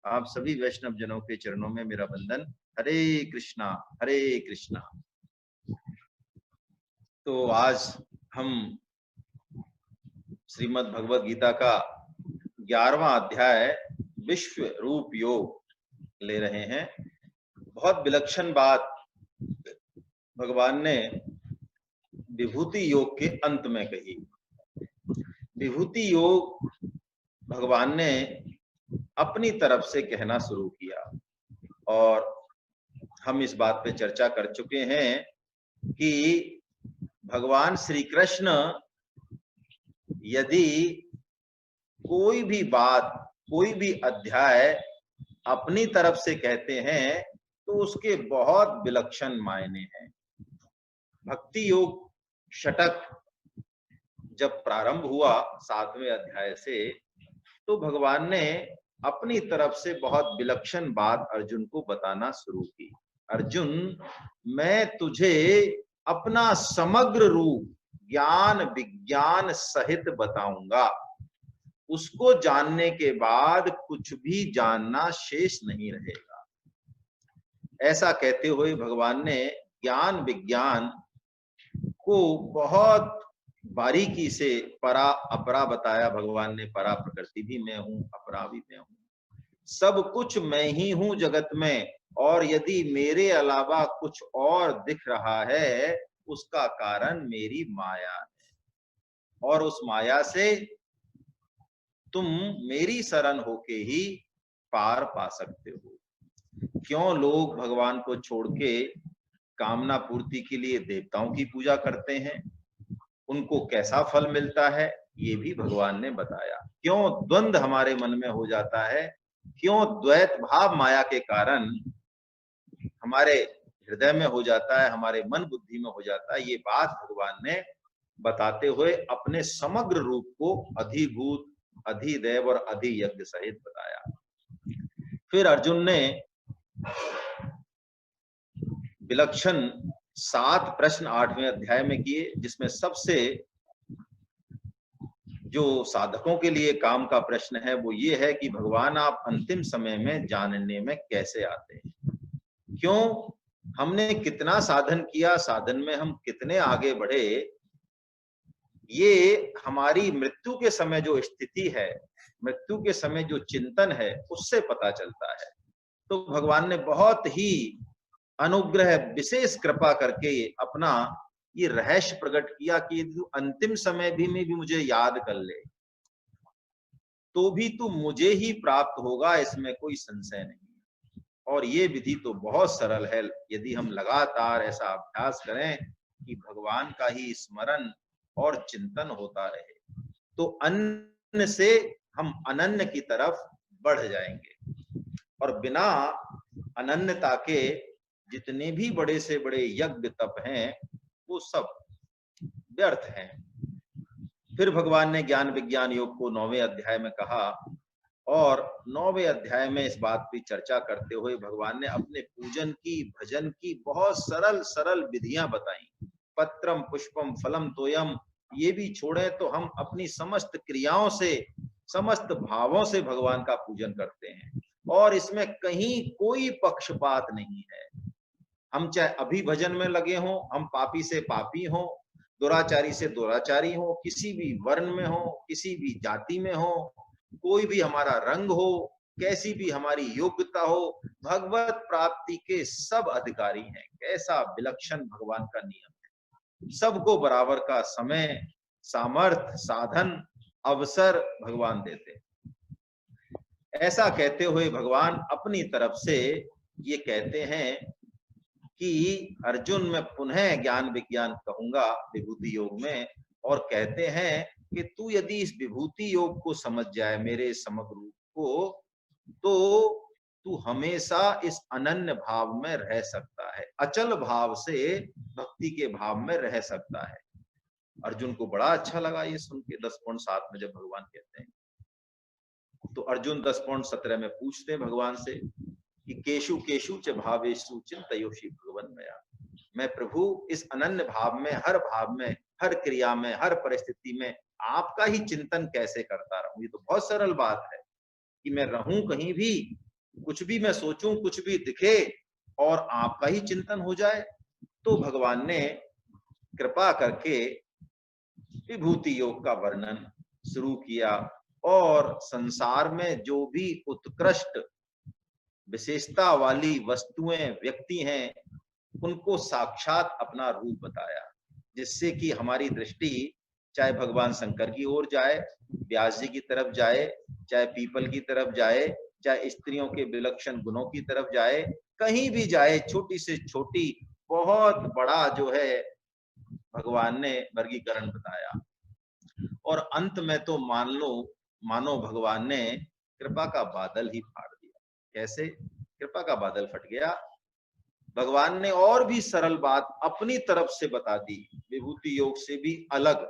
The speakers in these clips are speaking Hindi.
आप सभी वैष्णव जनों के चरणों में मेरा वंदन। हरे कृष्णा, हरे कृष्णा। तो आज हम श्रीमद् भगवद गीता का 11वां अध्याय विश्व रूप योग ले रहे हैं। बहुत विलक्षण बात भगवान ने विभूति योग के अंत में कही। विभूति योग भगवान ने अपनी तरफ से कहना शुरू किया और हम इस बात पे चर्चा कर चुके हैं कि भगवान श्री कृष्ण यदि कोई भी बात, कोई भी अध्याय अपनी तरफ से कहते हैं तो उसके बहुत विलक्षण मायने हैं। भक्ति योग षटक जब प्रारंभ हुआ 7वें अध्याय से, तो भगवान ने अपनी तरफ से बहुत विलक्षण बात अर्जुन को बताना शुरू की। अर्जुन, मैं तुझे अपना समग्र रूप ज्ञान विज्ञान सहित बताऊंगा। उसको जानने के बाद कुछ भी जानना शेष नहीं रहेगा। ऐसा कहते हुए भगवान ने ज्ञान विज्ञान को बहुत बारीकी से परा अपरा बताया। भगवान ने परा प्रकृति भी मैं हूं, अपरा भी मैं हूं, सब कुछ मैं ही हूं जगत में, और यदि मेरे अलावा कुछ और दिख रहा है उसका कारण मेरी माया है, और उस माया से तुम मेरी शरण होके ही पार पा सकते हो। क्यों लोग भगवान को छोड़ के कामना पूर्ति के लिए देवताओं की पूजा करते हैं, उनको कैसा फल मिलता है, ये भी भगवान ने बताया। क्यों द्वंद्व हमारे मन में हो जाता है, क्यों द्वैत भाव माया के कारण हमारे हृदय में हो जाता है, हमारे मन बुद्धि में हो जाता है, ये बात भगवान ने बताते हुए अपने समग्र रूप को अधिभूत, अधिदेव और अधियज्ञ सहित बताया। फिर अर्जुन ने विलक्षण 7 प्रश्न 8वें अध्याय में किए, जिसमें सबसे जो साधकों के लिए काम का प्रश्न है वो ये है कि भगवान आप अंतिम समय में जानने में कैसे आते हैं, क्यों हमने कितना साधन किया, साधन में हम कितने आगे बढ़े, ये हमारी मृत्यु के समय जो स्थिति है, मृत्यु के समय जो चिंतन है, उससे पता चलता है। तो भगवान ने बहुत ही अनुग्रह, विशेष कृपा करके अपना ये रहस्य प्रकट किया कि अंतिम समय भी में भी मुझे याद कर ले तो भी तू मुझे ही प्राप्त होगा, इसमें कोई संशय नहीं। और ये विधि तो बहुत सरल है। यदि हम लगातार ऐसा अभ्यास करें कि भगवान का ही स्मरण और चिंतन होता रहे, तो अन्न से हम अनन्य की तरफ बढ़ जाएंगे। और बिना अनन्यता के जितने भी बड़े से बड़े यज्ञ तप हैं वो सब व्यर्थ हैं। फिर भगवान ने ज्ञान विज्ञान योग को 9वें अध्याय में कहा, और 9वें अध्याय में इस बात की चर्चा करते हुए भगवान ने अपने पूजन की, भजन की बहुत सरल सरल विधियां बताई। पत्रम पुष्पम फलम तोयम, ये भी छोड़े तो हम अपनी समस्त क्रियाओं से, समस्त भावों से भगवान का पूजन करते हैं, और इसमें कहीं कोई पक्षपात नहीं है। हम चाहे अभिभजन में लगे हों, हम पापी से पापी हों, दुराचारी से दुराचारी हो, किसी भी वर्ण में हो, किसी भी जाति में हो, कोई भी हमारा रंग हो, कैसी भी हमारी योग्यता हो, भगवत प्राप्ति के सब अधिकारी हैं। कैसा विलक्षण भगवान का नियम है। सबको बराबर का समय, सामर्थ्य, साधन, अवसर भगवान देते। ऐसा कहते हुए भगवान अपनी तरफ से ये कहते हैं कि अर्जुन, मैं पुनः ज्ञान विज्ञान कहूंगा विभूति योग में, और कहते हैं कि तू यदि इस विभूति योग को समझ जाए, मेरे समग्र रूप को, तो तू हमेशा इस अनन्य भाव में रह सकता है, अचल भाव से भक्ति के भाव में रह सकता है। अर्जुन को बड़ा अच्छा लगा ये सुन के 10.7 में जब भगवान कहते हैं। तो अर्जुन 10.17 में पूछते भगवान से कि केशु केशु च भावेषु चिंतयोषि भगवन् मया, मैं प्रभु इस अनन्य भाव में, हर भाव में, हर क्रिया में, हर परिस्थिति में आपका ही चिंतन कैसे करता रहूं। ये तो बहुत सरल बात है कि मैं रहूं कहीं भी, कुछ भी मैं सोचूं, कुछ भी दिखे और आपका ही चिंतन हो जाए। तो भगवान ने कृपा करके विभूति योग का वर्णन शुरू किया और संसार में जो भी उत्कृष्ट विशेषता वाली वस्तुएं, व्यक्ति हैं, उनको साक्षात अपना रूप बताया, जिससे कि हमारी दृष्टि चाहे भगवान शंकर की ओर जाए, व्यास जी की तरफ जाए, चाहे पीपल की तरफ जाए, चाहे स्त्रियों के विलक्षण गुणों की तरफ जाए, कहीं भी जाए, छोटी से छोटी बहुत बड़ा जो है भगवान ने वर्गीकरण बताया। और अंत में तो मानो भगवान ने कृपा का बादल ही फाड़ दिया। कैसे कृपा का बादल फट गया? भगवान ने और भी सरल बात अपनी तरफ से बता दी, विभूति योग से भी अलग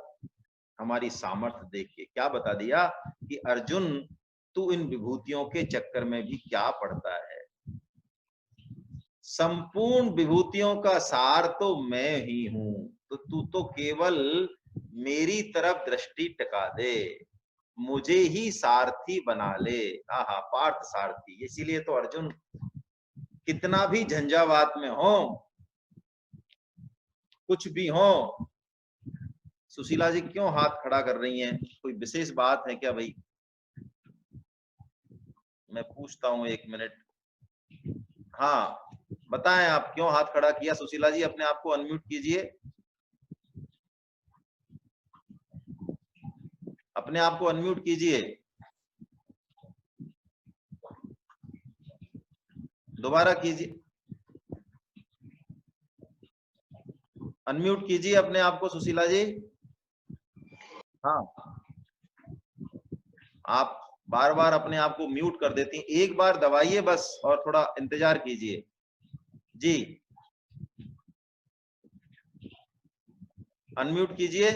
हमारी सामर्थ्य देख के क्या बता दिया कि अर्जुन, तू इन विभूतियों के चक्कर में भी क्या पड़ता है? संपूर्ण विभूतियों का सार तो मैं ही हूं, तो तू तो केवल मेरी तरफ दृष्टि टिका दे, मुझे ही सारथी बना ले। हाँ, पार्थ सारथी। इसीलिए तो अर्जुन कितना भी झंझावात में हो, कुछ भी हो। सुशीला जी क्यों हाथ खड़ा कर रही हैं? कोई विशेष बात है क्या भाई? मैं पूछता हूँ, एक मिनट। हाँ, बताएं आप क्यों हाथ खड़ा किया? सुशीला जी अपने आप को अनम्यूट कीजिए, अपने आप को अनम्यूट कीजिए, दोबारा कीजिए, अनम्यूट कीजिए अपने आप को सुशीला जी। हाँ, आप बार बार अपने आप को म्यूट कर देती हैं, एक बार दबाइए बस और थोड़ा इंतजार कीजिए जी। अनम्यूट कीजिए।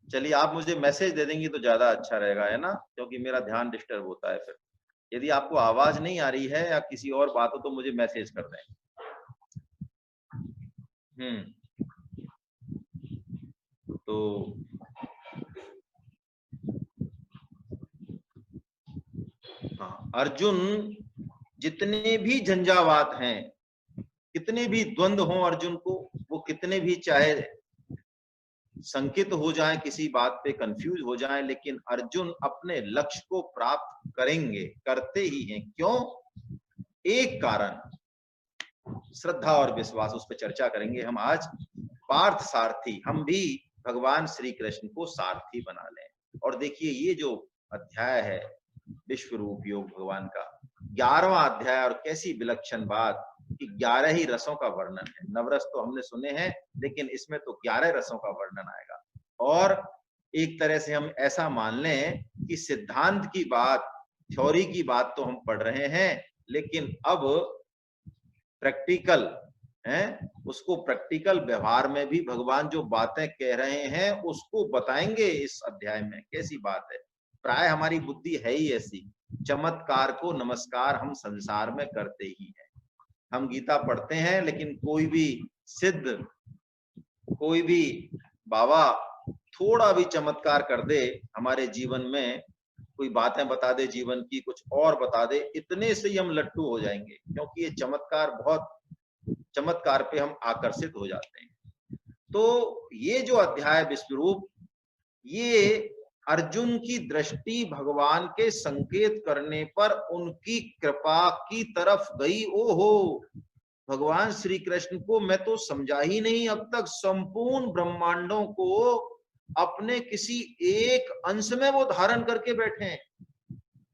चलिए, आप मुझे मैसेज दे देंगी तो ज्यादा अच्छा रहेगा, है ना, क्योंकि मेरा ध्यान डिस्टर्ब होता है फिर। यदि आपको आवाज नहीं आ रही है या किसी और बात हो तो मुझे मैसेज कर दें। तो हाँ, अर्जुन, जितने भी झंझावात हैं, कितने भी द्वंद्व हों अर्जुन को, वो कितने भी चाहे संकित हो जाए, किसी बात पे कंफ्यूज हो जाए, लेकिन अर्जुन अपने लक्ष्य को प्राप्त करेंगे, करते ही हैं। क्यों? एक कारण, श्रद्धा और विश्वास, उस पर चर्चा करेंगे हम आज। पार्थ सारथी, हम भी भगवान श्री कृष्ण को सारथी बना लें। और देखिए, ये जो अध्याय है विश्व रूप योग भगवान का 11वां अध्याय, और कैसी विलक्षण बात कि 11 ही रसों का वर्णन है। नवरस तो हमने सुने हैं, लेकिन इसमें तो 11 रसों का वर्णन आएगा। और एक तरह से हम ऐसा मान लें कि सिद्धांत की बात, थ्योरी की बात तो हम पढ़ रहे हैं, लेकिन अब प्रैक्टिकल है, उसको प्रैक्टिकल व्यवहार में भी भगवान जो बातें कह रहे हैं उसको बताएंगे इस अध्याय में। कैसी बात है? प्राय हमारी बुद्धि है ही ऐसी, चमत्कार को नमस्कार हम संसार में करते ही हैं। हम गीता पढ़ते हैं, लेकिन कोई भी सिद्ध, कोई भी बाबा थोड़ा भी चमत्कार कर दे हमारे जीवन में, कोई बातें बता दे जीवन की, कुछ और बता दे, इतने से ही हम लट्टू हो जाएंगे, क्योंकि ये चमत्कार, बहुत चमत्कार पे हम आकर्षित हो जाते हैं। तो ये जो अध्याय विश्वरूप, ये अर्जुन की दृष्टि भगवान के संकेत करने पर उनकी कृपा की तरफ गई। ओहो, भगवान श्री कृष्ण को मैं तो समझा ही नहीं अब तक, संपूर्ण ब्रह्मांडों को अपने किसी एक अंश में वो धारण करके बैठे हैं।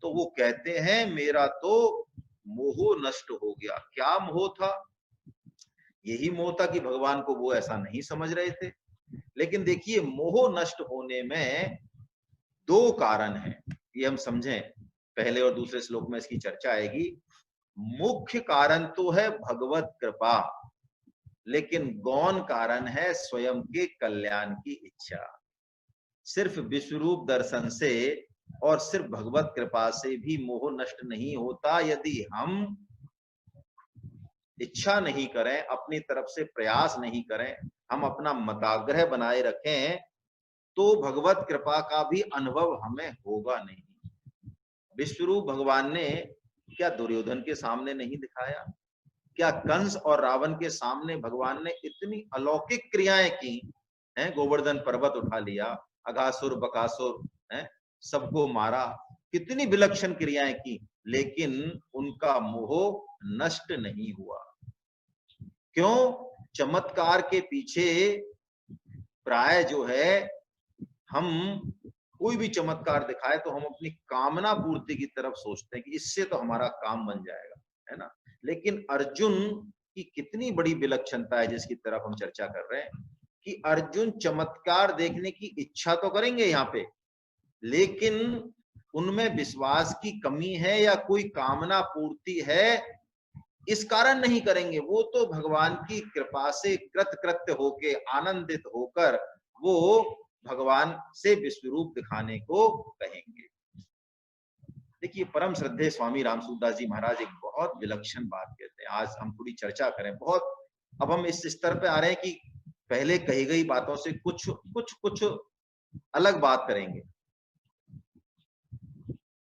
तो वो कहते हैं मेरा तो मोह नष्ट हो गया। क्या मोह था? यही मोह था कि भगवान को वो ऐसा नहीं समझ रहे थे। लेकिन देखिए, मोह नष्ट होने में दो कारण हैं, ये हम समझें। पहले और दूसरे श्लोक में इसकी चर्चा आएगी। मुख्य कारण तो है भगवत कृपा, लेकिन गौण कारण है स्वयं के कल्याण की इच्छा। सिर्फ विश्वरूप दर्शन से और सिर्फ भगवत कृपा से भी मोह नष्ट नहीं होता। यदि हम इच्छा नहीं करें, अपनी तरफ से प्रयास नहीं करें, हम अपना मताग्रह बनाए रखें, तो भगवत कृपा का भी अनुभव हमें होगा नहीं। विश्वरूप भगवान ने क्या दुर्योधन के सामने नहीं दिखाया? क्या कंस और रावण के सामने भगवान ने इतनी अलौकिक क्रियाएं की हैं? गोवर्धन पर्वत उठा लिया, अघासुर बकासुर हैं, सबको मारा, कितनी विलक्षण क्रियाएं की, लेकिन उनका मोह नष्ट नहीं हुआ। क्यों? चमत्कार के पीछे प्राय जो है, हम कोई भी चमत्कार दिखाए तो हम अपनी कामना पूर्ति की तरफ सोचते हैं कि इससे तो हमारा काम बन जाएगा, है ना? लेकिन अर्जुन की कितनी बड़ी विलक्षणता है जिसकी तरफ हम चर्चा कर रहे हैं, कि अर्जुन चमत्कार देखने की इच्छा तो करेंगे यहाँ पे, लेकिन उनमें विश्वास की कमी है या कोई कामना पूर्ति है, इस कारण नहीं करेंगे। वो तो भगवान की कृपा से कृतकृत्य होके, आनंदित होकर वो भगवान से विश्वरूप दिखाने को कहेंगे। देखिए, परम श्रद्धेय स्वामी रामसूरदास जी महाराज एक बहुत विलक्षण बात कहते हैं। आज हम थोड़ी चर्चा करें, बहुत अब हम इस स्तर पे आ रहे हैं कि पहले कही गई बातों से कुछ कुछ कुछ अलग बात करेंगे।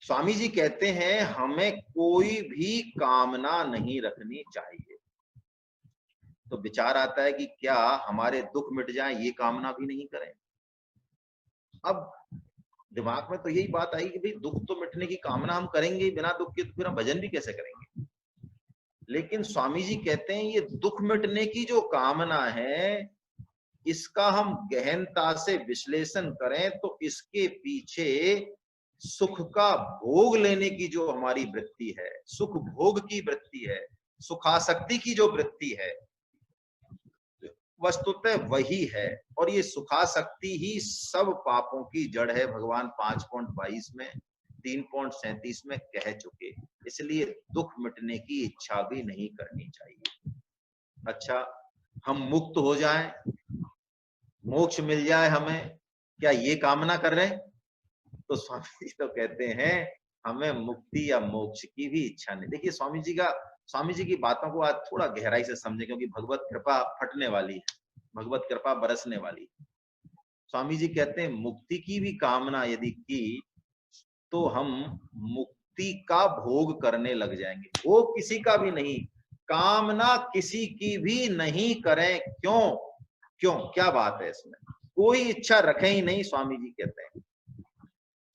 स्वामी जी कहते हैं हमें कोई भी कामना नहीं रखनी चाहिए। तो विचार आता है कि क्या हमारे दुख मिट जाए ये कामना भी नहीं करें? अब दिमाग में तो यही बात आई कि भाई दुख तो मिटने की कामना हम करेंगे, बिना दुख के तो फिर हम भजन भी कैसे करेंगे? लेकिन स्वामी जी कहते हैं ये दुख मिटने की जो कामना है, इसका हम गहनता से विश्लेषण करें तो इसके पीछे सुख का भोग लेने की जो हमारी वृत्ति है, सुख भोग की वृत्ति है, सुखासक्ति की जो वृत्ति है, वस्तुतः वही है। और ये सुखासक्ति ही सब पापों की जड़ है, भगवान 5.22 में 3.37 में कह चुके। इसलिए दुख मिटने की इच्छा भी नहीं करनी चाहिए। अच्छा, हम मुक्त हो जाएं, मोक्ष मिल जाए हमें, क्या ये कामना कर रहे हैं? तो स्वामी जी तो कहते हैं हमें मुक्ति या मोक्ष की भी इच्छा नहीं। देखिए, स्वामी जी की बातों को आज थोड़ा गहराई से समझे, क्योंकि भगवत कृपा फटने वाली है, भगवत कृपा बरसने वाली। स्वामी जी कहते हैं मुक्ति की भी कामना यदि की तो हम मुक्ति का भोग करने लग जाएंगे। भोग किसी का भी नहीं, कामना किसी की भी नहीं करें। क्यों? क्यों, क्या बात है इसमें? कोई इच्छा रखें ही नहीं, स्वामी जी कहते हैं।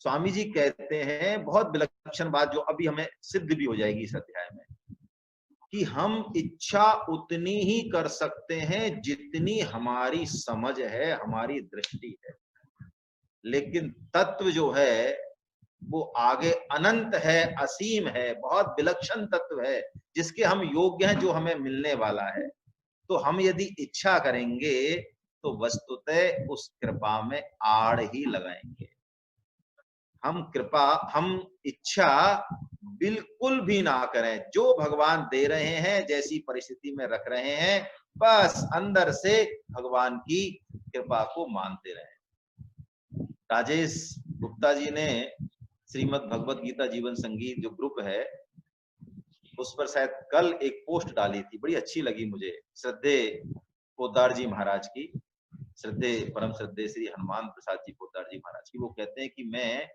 स्वामी जी कहते हैं बहुत विलक्षण बात, जो अभी हमें सिद्ध भी हो जाएगी इस अध्याय में, कि हम इच्छा उतनी ही कर सकते हैं जितनी हमारी समझ है, हमारी दृष्टि है। लेकिन तत्व जो है वो आगे अनंत है, असीम है, बहुत विलक्षण तत्व है, जिसके हम योग्य हैं, जो हमें मिलने वाला है। तो हम यदि इच्छा करेंगे तो वस्तुतः उस कृपा में आड़ ही लगाएंगे। हम इच्छा बिल्कुल भी ना करें, जो भगवान दे रहे हैं, जैसी परिस्थिति में रख रहे हैं, बस अंदर से भगवान की कृपा को मानते रहें। राजेश गुप्ता जी ने श्रीमद् भगवत गीता जीवन संगीत जो ग्रुप है, उस पर शायद कल एक पोस्ट डाली थी, बड़ी अच्छी लगी मुझे, श्रद्धेय पोद्दार जी महाराज की, श्रद्धेय परम श्रद्धेय श्री हनुमान प्रसाद जी पोद्दार जी महाराज की। वो कहते हैं कि मैं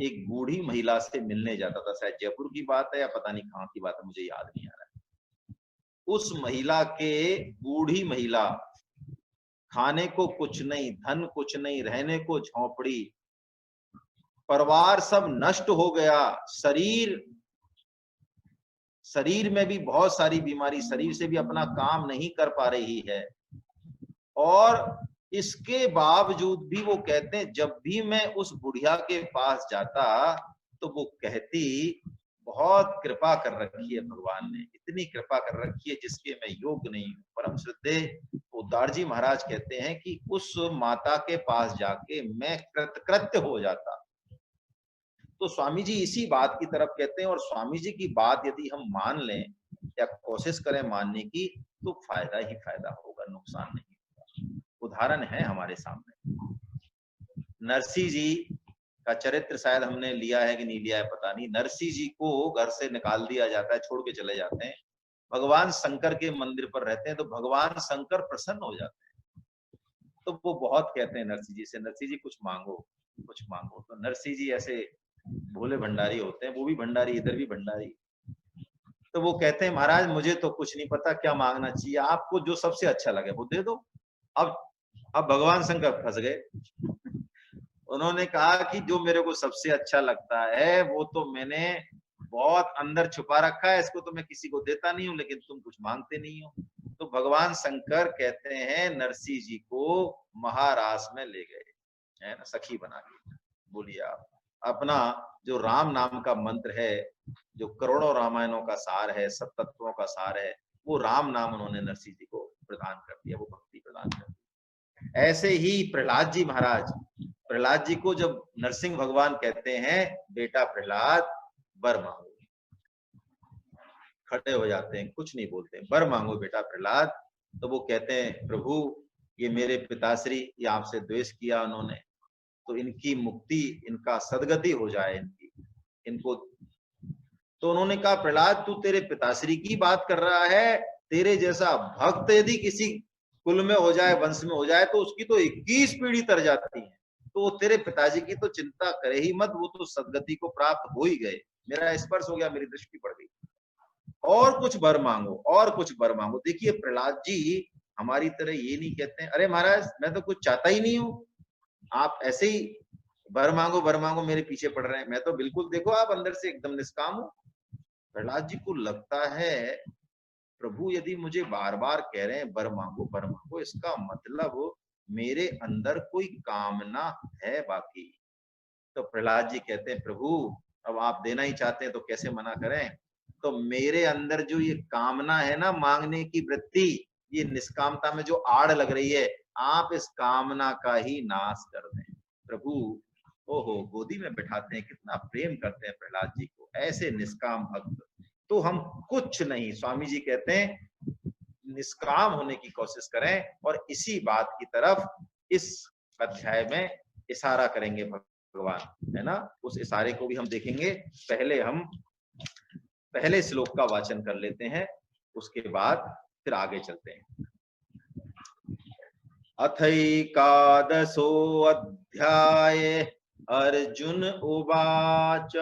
एक बूढ़ी महिला से मिलने जाता था, शायद जयपुर की बात है या पता नहीं कहाँ की बात है, मुझे याद नहीं आ रहा है। उस महिला के, बूढ़ी महिला, खाने को कुछ नहीं, धन कुछ नहीं, रहने को झोंपड़ी, परिवार सब नष्ट हो गया, शरीर में भी बहुत सारी बीमारी, शरीर से भी अपना काम नहीं कर पा रही है। और इसके बावजूद भी वो कहते हैं जब भी मैं उस बुढ़िया के पास जाता तो वो कहती बहुत कृपा कर रखी है भगवान ने, इतनी कृपा कर रखी है जिसके मैं योग्य नहीं हूँ। परम श्रद्धेय पोद्दार जी महाराज कहते हैं कि उस माता के पास जाके मैं कृतकृत्य हो जाता। तो स्वामी जी इसी बात की तरफ कहते हैं, और स्वामी जी की बात यदि हम मान लें या कोशिश करें मानने की, तो फायदा ही फायदा होगा, नुकसान नहीं होगा। उदाहरण है हमारे सामने, नरसिंह जी का चरित्र शायद हमने लिया है कि नहीं लिया है पता नहीं। नरसिंह जी को घर से निकाल दिया जाता है, छोड़ के चले जाते हैं, भगवान शंकर के मंदिर पर रहते हैं, तो भगवान शंकर प्रसन्न हो जाते हैं। तो वो बहुत कहते हैं नरसिंह जी से, नरसिंह जी कुछ मांगो कुछ मांगो। तो नरसिंह जी ऐसे भोले भंडारी होते हैं, वो भी भंडारी, इधर भी भंडारी। तो वो कहते हैं महाराज मुझे तो कुछ नहीं पता क्या मांगना चाहिए, आपको जो सबसे अच्छा लगे वो दे दो। अब अब भगवान शंकर फंस गए। उन्होंने कहा कि जो मेरे को सबसे अच्छा लगता है वो तो मैंने बहुत अंदर छुपा रखा है, इसको तो मैं किसी को देता नहीं हूँ, लेकिन तुम कुछ मांगते नहीं हो। तो भगवान शंकर कहते हैं नरसिंह जी को महारास में ले गए, है ना, सखी बना के। बोलिए आप अपना जो राम नाम का मंत्र है, जो करोड़ों रामायणों का सार है, सब तत्वों का सार है, वो राम नाम उन्होंने नरसिंह जी को प्रदान कर दिया, वो भक्ति प्रदान कर दी। ऐसे ही प्रहलाद जी महाराज, प्रहलाद जी को जब नरसिंह भगवान कहते हैं बेटा प्रहलाद वर मांगो, खड़े हो जाते हैं, कुछ नहीं बोलते, वर मांगो बेटा प्रहलाद। तो वो कहते हैं प्रभु ये मेरे पिताश्री, ये आपसे द्वेष किया उन्होंने, तो इनकी मुक्ति, इनका सदगति हो जाए इनकी, इनको। तो उन्होंने कहा प्रहलाद तू तेरे पिताश्री की बात कर रहा है, तेरे जैसा भक्त यदि किसी कुल में हो जाए, वंश में हो जाए, तो उसकी तो 21 पीढ़ी तर जाती है, तो तेरे पिताजी की तो चिंता करे ही मत, वो तो सदगति को प्राप्त हो ही गए। मेरा स्पर्श हो गया, मेरी दृष्टि पड़ गई, और कुछ वर मांगो, और कुछ वर मांगो। देखिए प्रहलाद जी हमारी तरह ये नहीं कहते हैं अरे महाराज मैं तो कुछ चाहता ही नहीं हूँ, आप ऐसे ही वर मांगो मेरे पीछे पड़ रहे हैं, मैं तो बिल्कुल देखो आप अंदर से एकदम निष्काम हूँ। प्रहलाद जी को लगता है प्रभु यदि मुझे बार बार कह रहे हैं वर मांगो, इसका मतलब मेरे अंदर कोई कामना है बाकी। तो प्रहलाद जी कहते हैं प्रभु अब आप देना ही चाहते हैं तो कैसे मना करें। तो मेरे अंदर जो ये कामना है ना, मांगने की वृत्ति, ये निष्कामता में जो आड़ लग रही है, आप इस कामना का ही नाश कर दें प्रभु। ओहो, गोदी में बिठाते हैं, कितना प्रेम करते हैं प्रहलाद जी को, ऐसे निष्काम भक्त। तो हम कुछ नहीं, स्वामी जी कहते हैं निष्काम होने की कोशिश करें, और इसी बात की तरफ इस अध्याय में इशारा करेंगे भगवान, है ना। उस इशारे को भी हम देखेंगे। पहले हम पहले श्लोक का वाचन कर लेते हैं, उसके बाद फिर आगे चलते हैं। अथैकादशो अध्याय अर्जुन उवाच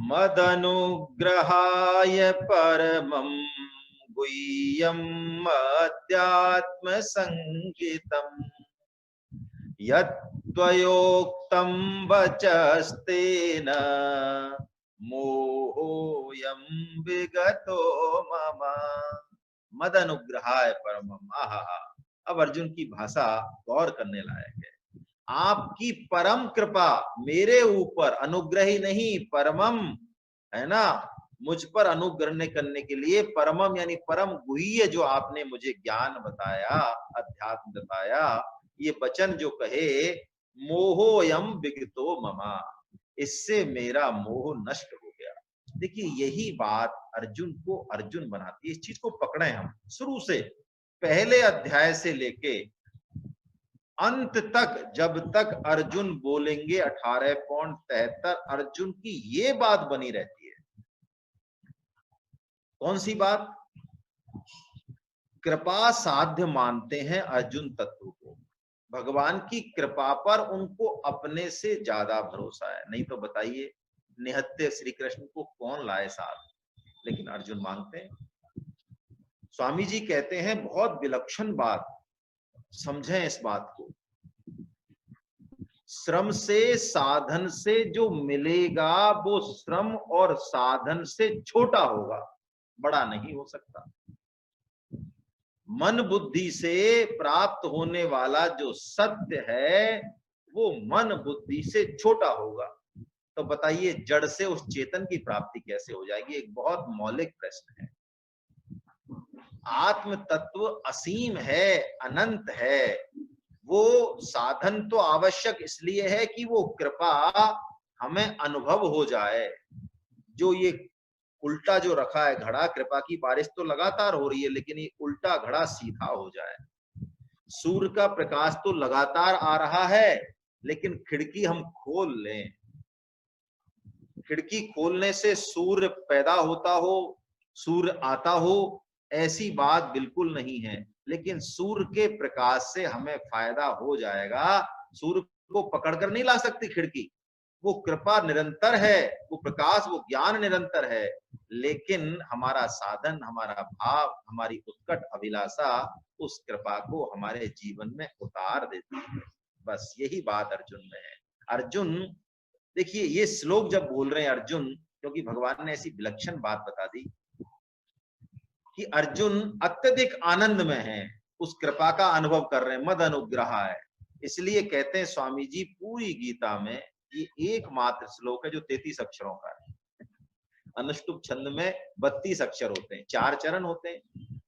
मदनुग्रहाय परमं गुह्यम् अध्यात्मसंगितम् यत्त्वयोक्तं वचस्तेन मोहोऽयं विगतो मम। मद अनुग्रहाय परमम। आहा, अब अर्जुन की भाषा गौर करने लायक है। आपकी परम कृपा मेरे ऊपर, अनुग्रह ही नहीं परमम, है ना, मुझ पर अनुग्रह करने के लिए परमम यानी परम गुह्य जो आपने मुझे ज्ञान बताया, अध्यात्म बताया, ये वचन जो कहे मोहोयम विगतो ममा, इससे मेरा मोह नष्ट हो गया। देखिए यही बात अर्जुन को अर्जुन बनाती है। इस चीज को पकड़े हम शुरू से, पहले अध्याय से लेके अंत तक, जब तक अर्जुन बोलेंगे 18.73, अर्जुन की ये बात बनी रहती है। कौन सी बात? कृपा साध्य मानते हैं अर्जुन तत्व को, भगवान की कृपा पर उनको अपने से ज्यादा भरोसा है। नहीं तो बताइए निहत्थे श्री कृष्ण को कौन लाए साथ, लेकिन अर्जुन मांगते हैं। स्वामी जी कहते हैं बहुत विलक्षण बात, समझें इस बात को। श्रम से साधन से जो मिलेगा वो श्रम और साधन से छोटा होगा, बड़ा नहीं हो सकता। मन बुद्धि से प्राप्त होने वाला जो सत्य है वो मन बुद्धि से छोटा होगा। तो बताइए जड़ से उस चेतन की प्राप्ति कैसे हो जाएगी? एक बहुत मौलिक प्रश्न है। आत्म तत्व असीम है, अनंत है, वो साधन तो आवश्यक इसलिए है कि वो कृपा हमें अनुभव हो जाए। जो ये उल्टा जो रखा है घड़ा, कृपा की बारिश तो लगातार हो रही है, लेकिन ये उल्टा घड़ा सीधा हो जाए। सूर्य का प्रकाश तो लगातार आ रहा है, लेकिन खिड़की हम खोल लें, खिड़की खोलने से सूर्य पैदा होता हो, सूर्य आता हो, ऐसी बात बिल्कुल नहीं है। लेकिन सूर्य के प्रकाश से हमें फायदा हो जाएगा। सूर्य को पकड़कर नहीं ला सकती खिड़की, वो कृपा निरंतर है, वो प्रकाश, वो ज्ञान निरंतर है, लेकिन हमारा साधन, हमारा भाव, हमारी उत्कट अभिलाषा उस कृपा को हमारे जीवन में उतार देती है। बस यही बात अर्जुन में है। अर्जुन, देखिए ये श्लोक जब बोल रहे हैं अर्जुन, क्योंकि भगवान ने ऐसी विलक्षण बात बता दी कि अर्जुन अत्यधिक आनंद में है, उस कृपा का अनुभव कर रहे हैं, मद अनुग्रह है। इसलिए कहते हैं स्वामी जी पूरी गीता में ये एकमात्र श्लोक है जो 33 अक्षरों का है। अनुष्टुप छंद में 32 अक्षर होते हैं, 4 चरण होते हैं,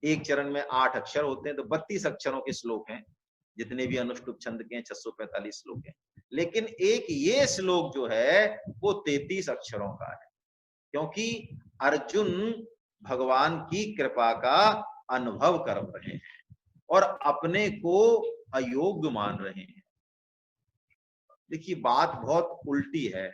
एक चरण में 8 अक्षर होते हैं, तो 32 अक्षरों के श्लोक हैं। जितने भी अनुष्टुप छंद के 645 श्लोक हैं, लेकिन एक ये श्लोक जो है वो 33 अक्षरों का है, क्योंकि अर्जुन भगवान की कृपा का अनुभव कर रहे हैं और अपने को अयोग्य मान रहे हैं। देखिए बात बहुत उल्टी है।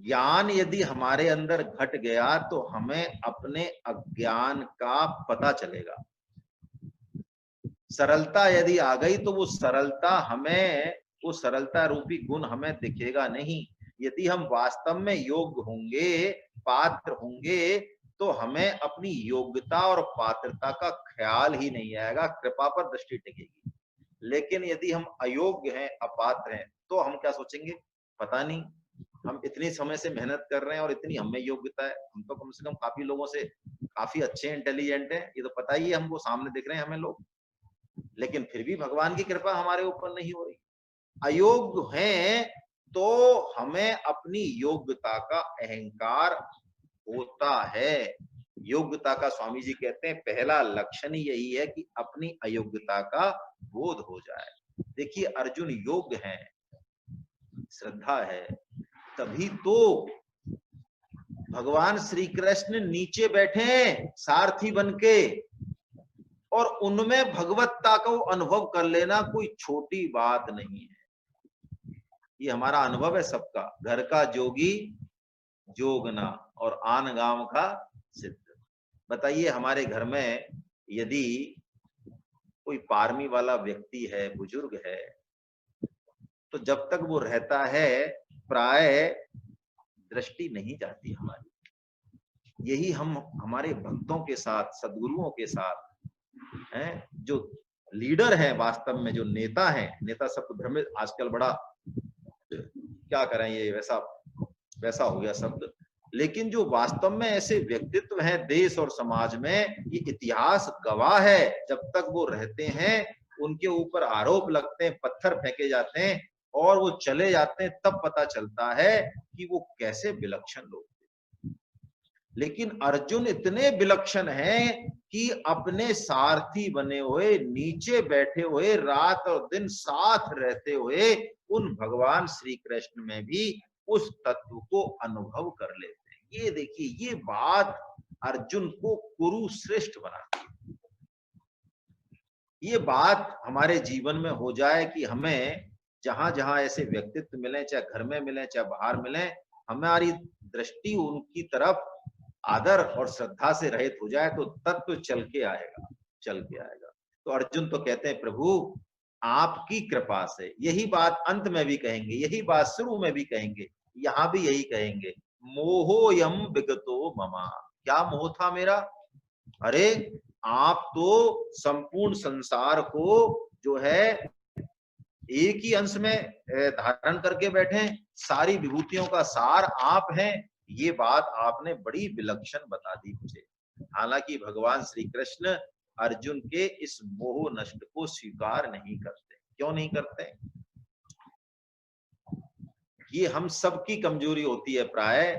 ज्ञान यदि हमारे अंदर घट गया तो हमें अपने अज्ञान का पता चलेगा। सरलता यदि आ गई तो वो सरलता हमें, वो सरलता रूपी गुण हमें दिखेगा नहीं। यदि हम वास्तव में योग्य होंगे, पात्र होंगे, तो हमें अपनी योग्यता और पात्रता का ख्याल ही नहीं आएगा, कृपा पर दृष्टि टिकेगी। लेकिन यदि हम अयोग्य हैं, अपात्र हैं, तो हम क्या सोचेंगे, पता नहीं, हम इतनी समय से मेहनत कर रहे हैं और इतनी हमें योग्यता है, हम तो कम से कम काफी लोगों से काफी अच्छे इंटेलिजेंट हैं, ये तो पता ही है हमको, सामने दिख रहे हैं हमें लोग, लेकिन फिर भी भगवान की कृपा हमारे ऊपर नहीं हो रही। अयोग्य हैं तो हमें अपनी योग्यता का अहंकार होता है। योग्यता का स्वामी जी कहते हैं पहला लक्षण ही यही है कि अपनी अयोग्यता का बोध हो जाए। देखिए अर्जुन योग्य हैं, श्रद्धा है, तभी तो भगवान श्री कृष्ण नीचे बैठे सारथी बनके, और उनमें भगवत्ता को अनुभव कर लेना कोई छोटी बात नहीं है। ये हमारा अनुभव है सबका, घर का जोगी जोगना और आन गांव का सिद्ध। बताइए हमारे घर में यदि कोई पारमी वाला व्यक्ति है, बुजुर्ग है, तो जब तक वो रहता है प्राय दृष्टि नहीं जाती हमारी। यही हम हमारे भक्तों के साथ, सदगुरुओं के साथ हैं, जो लीडर हैं वास्तव में, जो नेता हैं, नेता शब्द भ्रमित आजकल बड़ा, क्या करें, ये वैसा हो गया शब्द, लेकिन जो वास्तव में ऐसे व्यक्तित्व हैं देश और समाज में, ये इतिहास गवाह है, जब तक वो रहते हैं उनके ऊपर आरोप लगते हैं, पत्थर फेंके जाते हैं और वो चले जाते हैं, तब पता चलता है कि वो कैसे विलक्षण लोग थे। लेकिन अर्जुन इतने विलक्षण हैं कि अपने सारथी बने हुए, नीचे बैठे हुए, रात और दिन साथ रहते हुए उन भगवान श्री कृष्ण में भी उस तत्व को अनुभव कर लेते हैं। ये देखिए, ये बात अर्जुन को कुरु श्रेष्ठ बनाती है। ये बात हमारे जीवन में हो जाए कि हमें जहां जहां ऐसे व्यक्तित्व मिले, चाहे घर में मिले चाहे बाहर मिले, हमारी दृष्टि उनकी तरफ आदर और श्रद्धा से रहित हो जाए तो तत्व चल के आएगा, चल के आएगा। तो अर्जुन तो कहते हैं प्रभु आपकी कृपा से, यही बात अंत में भी कहेंगे, यही बात शुरू में भी कहेंगे, यहां भी यही कहेंगे, मोहोयम विगतो ममा। क्या मोह था मेरा? अरे आप तो संपूर्ण संसार को जो है एक ही अंश में धारण करके बैठे, सारी विभूतियों का सार आप हैं। ये बात आपने बड़ी विलक्षण बता दी मुझे। हालांकि भगवान श्री कृष्ण अर्जुन के इस मोह नष्ट को स्वीकार नहीं करते। क्यों नहीं करते? ये हम सबकी कमजोरी होती है प्राय,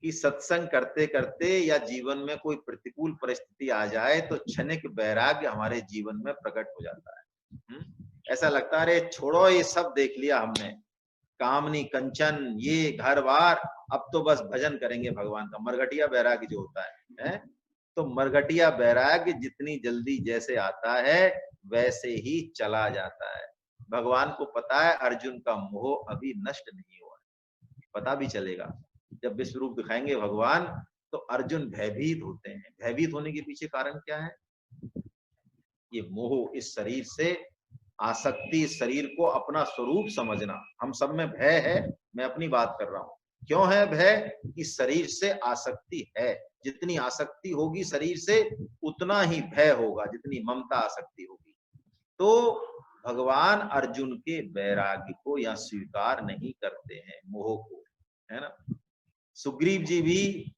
कि सत्संग करते करते या जीवन में कोई प्रतिकूल परिस्थिति आ जाए तो क्षणिक वैराग्य हमारे जीवन में प्रकट हो जाता है। ऐसा लगता है अरे छोड़ो, ये सब देख लिया हमने, कामनी कंचन, ये घर बार, अब तो बस भजन करेंगे भगवान का। मरघटिया वैराग्य जो होता है? तो मरघटिया वैराग्य जितनी जल्दी जैसे आता है वैसे ही चला जाता है। भगवान को पता है अर्जुन का मोह अभी नष्ट नहीं हुआ, पता भी चलेगा जब विश्व रूप दिखाएंगे भगवान, तो अर्जुन भयभीत होते हैं। भयभीत होने के पीछे कारण क्या है? ये मोह इस शरीर से आसक्ति, शरीर को अपना स्वरूप समझना। हम सब में भय है, मैं अपनी बात कर रहा हूं। क्यों है भय? कि शरीर से आसक्ति है। जितनी आसक्ति होगी शरीर से, उतना ही भय होगा, जितनी ममता आसक्ति होगी। तो भगवान अर्जुन के वैराग्य को या स्वीकार नहीं करते हैं, मोह को, है ना। सुग्रीव जी भी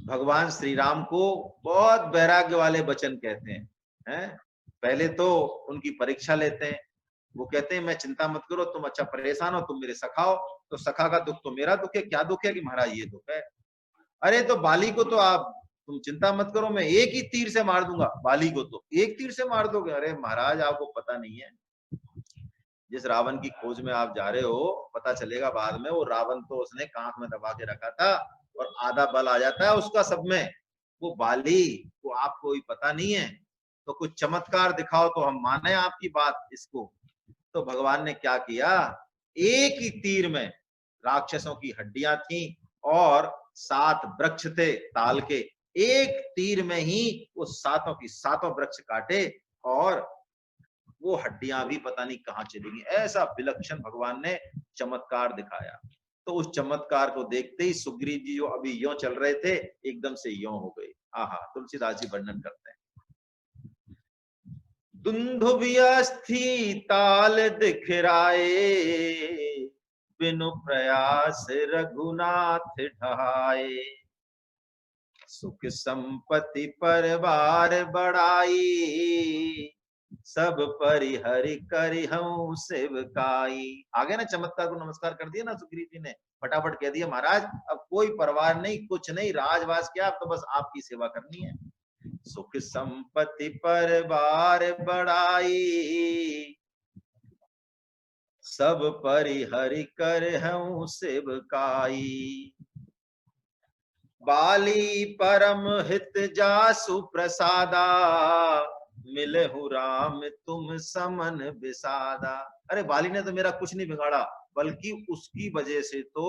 भगवान श्री राम को बहुत वैराग्य वाले वचन कहते हैं। पहले तो उनकी परीक्षा लेते हैं। वो कहते हैं मैं चिंता मत करो, तुम अच्छा परेशान हो, तुम मेरे सखा हो। तो सखा का दुख तो मेरा दुख है। क्या दुख है? कि महाराज ये दुख है। अरे तो बाली को तो आप, तुम चिंता मत करो, मैं एक ही तीर से मार दूंगा। बाली को तो एक तीर से मार दोगे? अरे महाराज आपको पता नहीं है, जिस रावण की खोज में आप जा रहे हो, पता चलेगा बाद में वो रावण तो उसने कांख में दबा के रखा था, और आधा बल आ जाता है उसका सब में। वो बाली को आपको ही पता नहीं है, तो कुछ चमत्कार दिखाओ तो हम माने आपकी बात इसको। तो भगवान ने क्या किया, एक ही तीर में राक्षसों की हड्डियां थी और 7 वृक्ष थे ताल के, एक तीर में ही वो सातों की सातों वृक्ष काटे, और वो हड्डियां भी पता नहीं कहां चली गई। ऐसा विलक्षण भगवान ने चमत्कार दिखाया। तो उस चमत्कार को देखते ही सुग्रीव जी जो अभी यों चल रहे थे, एकदम से यों हो गए। आहा, तुलसीदास जी वर्णन करते हैं। दुंदुभियस्थि ताल दिखराए, बिनु प्रयास रघुनाथ ढाए। सुख संपत्ति परवार बढ़ाई, सब परिहरि करिहउँ सेवकाई। आगे ना चमत्कार को नमस्कार कर दिया ना सुग्रीव जी ने, फटाफट कह दिया महाराज अब कोई परवार नहीं, कुछ नहीं, राजवास क्या, अब तो बस आपकी सेवा करनी है। सुख संपत्ति परवार बढ़ाई, सब परिहरि करिहउँ सेवकाई। बाली परम हित जासु प्रसादा, मिलहु राम तुम समन विसादा। अरे बाली ने तो मेरा कुछ नहीं बिगाड़ा, बल्कि उसकी वजह से तो,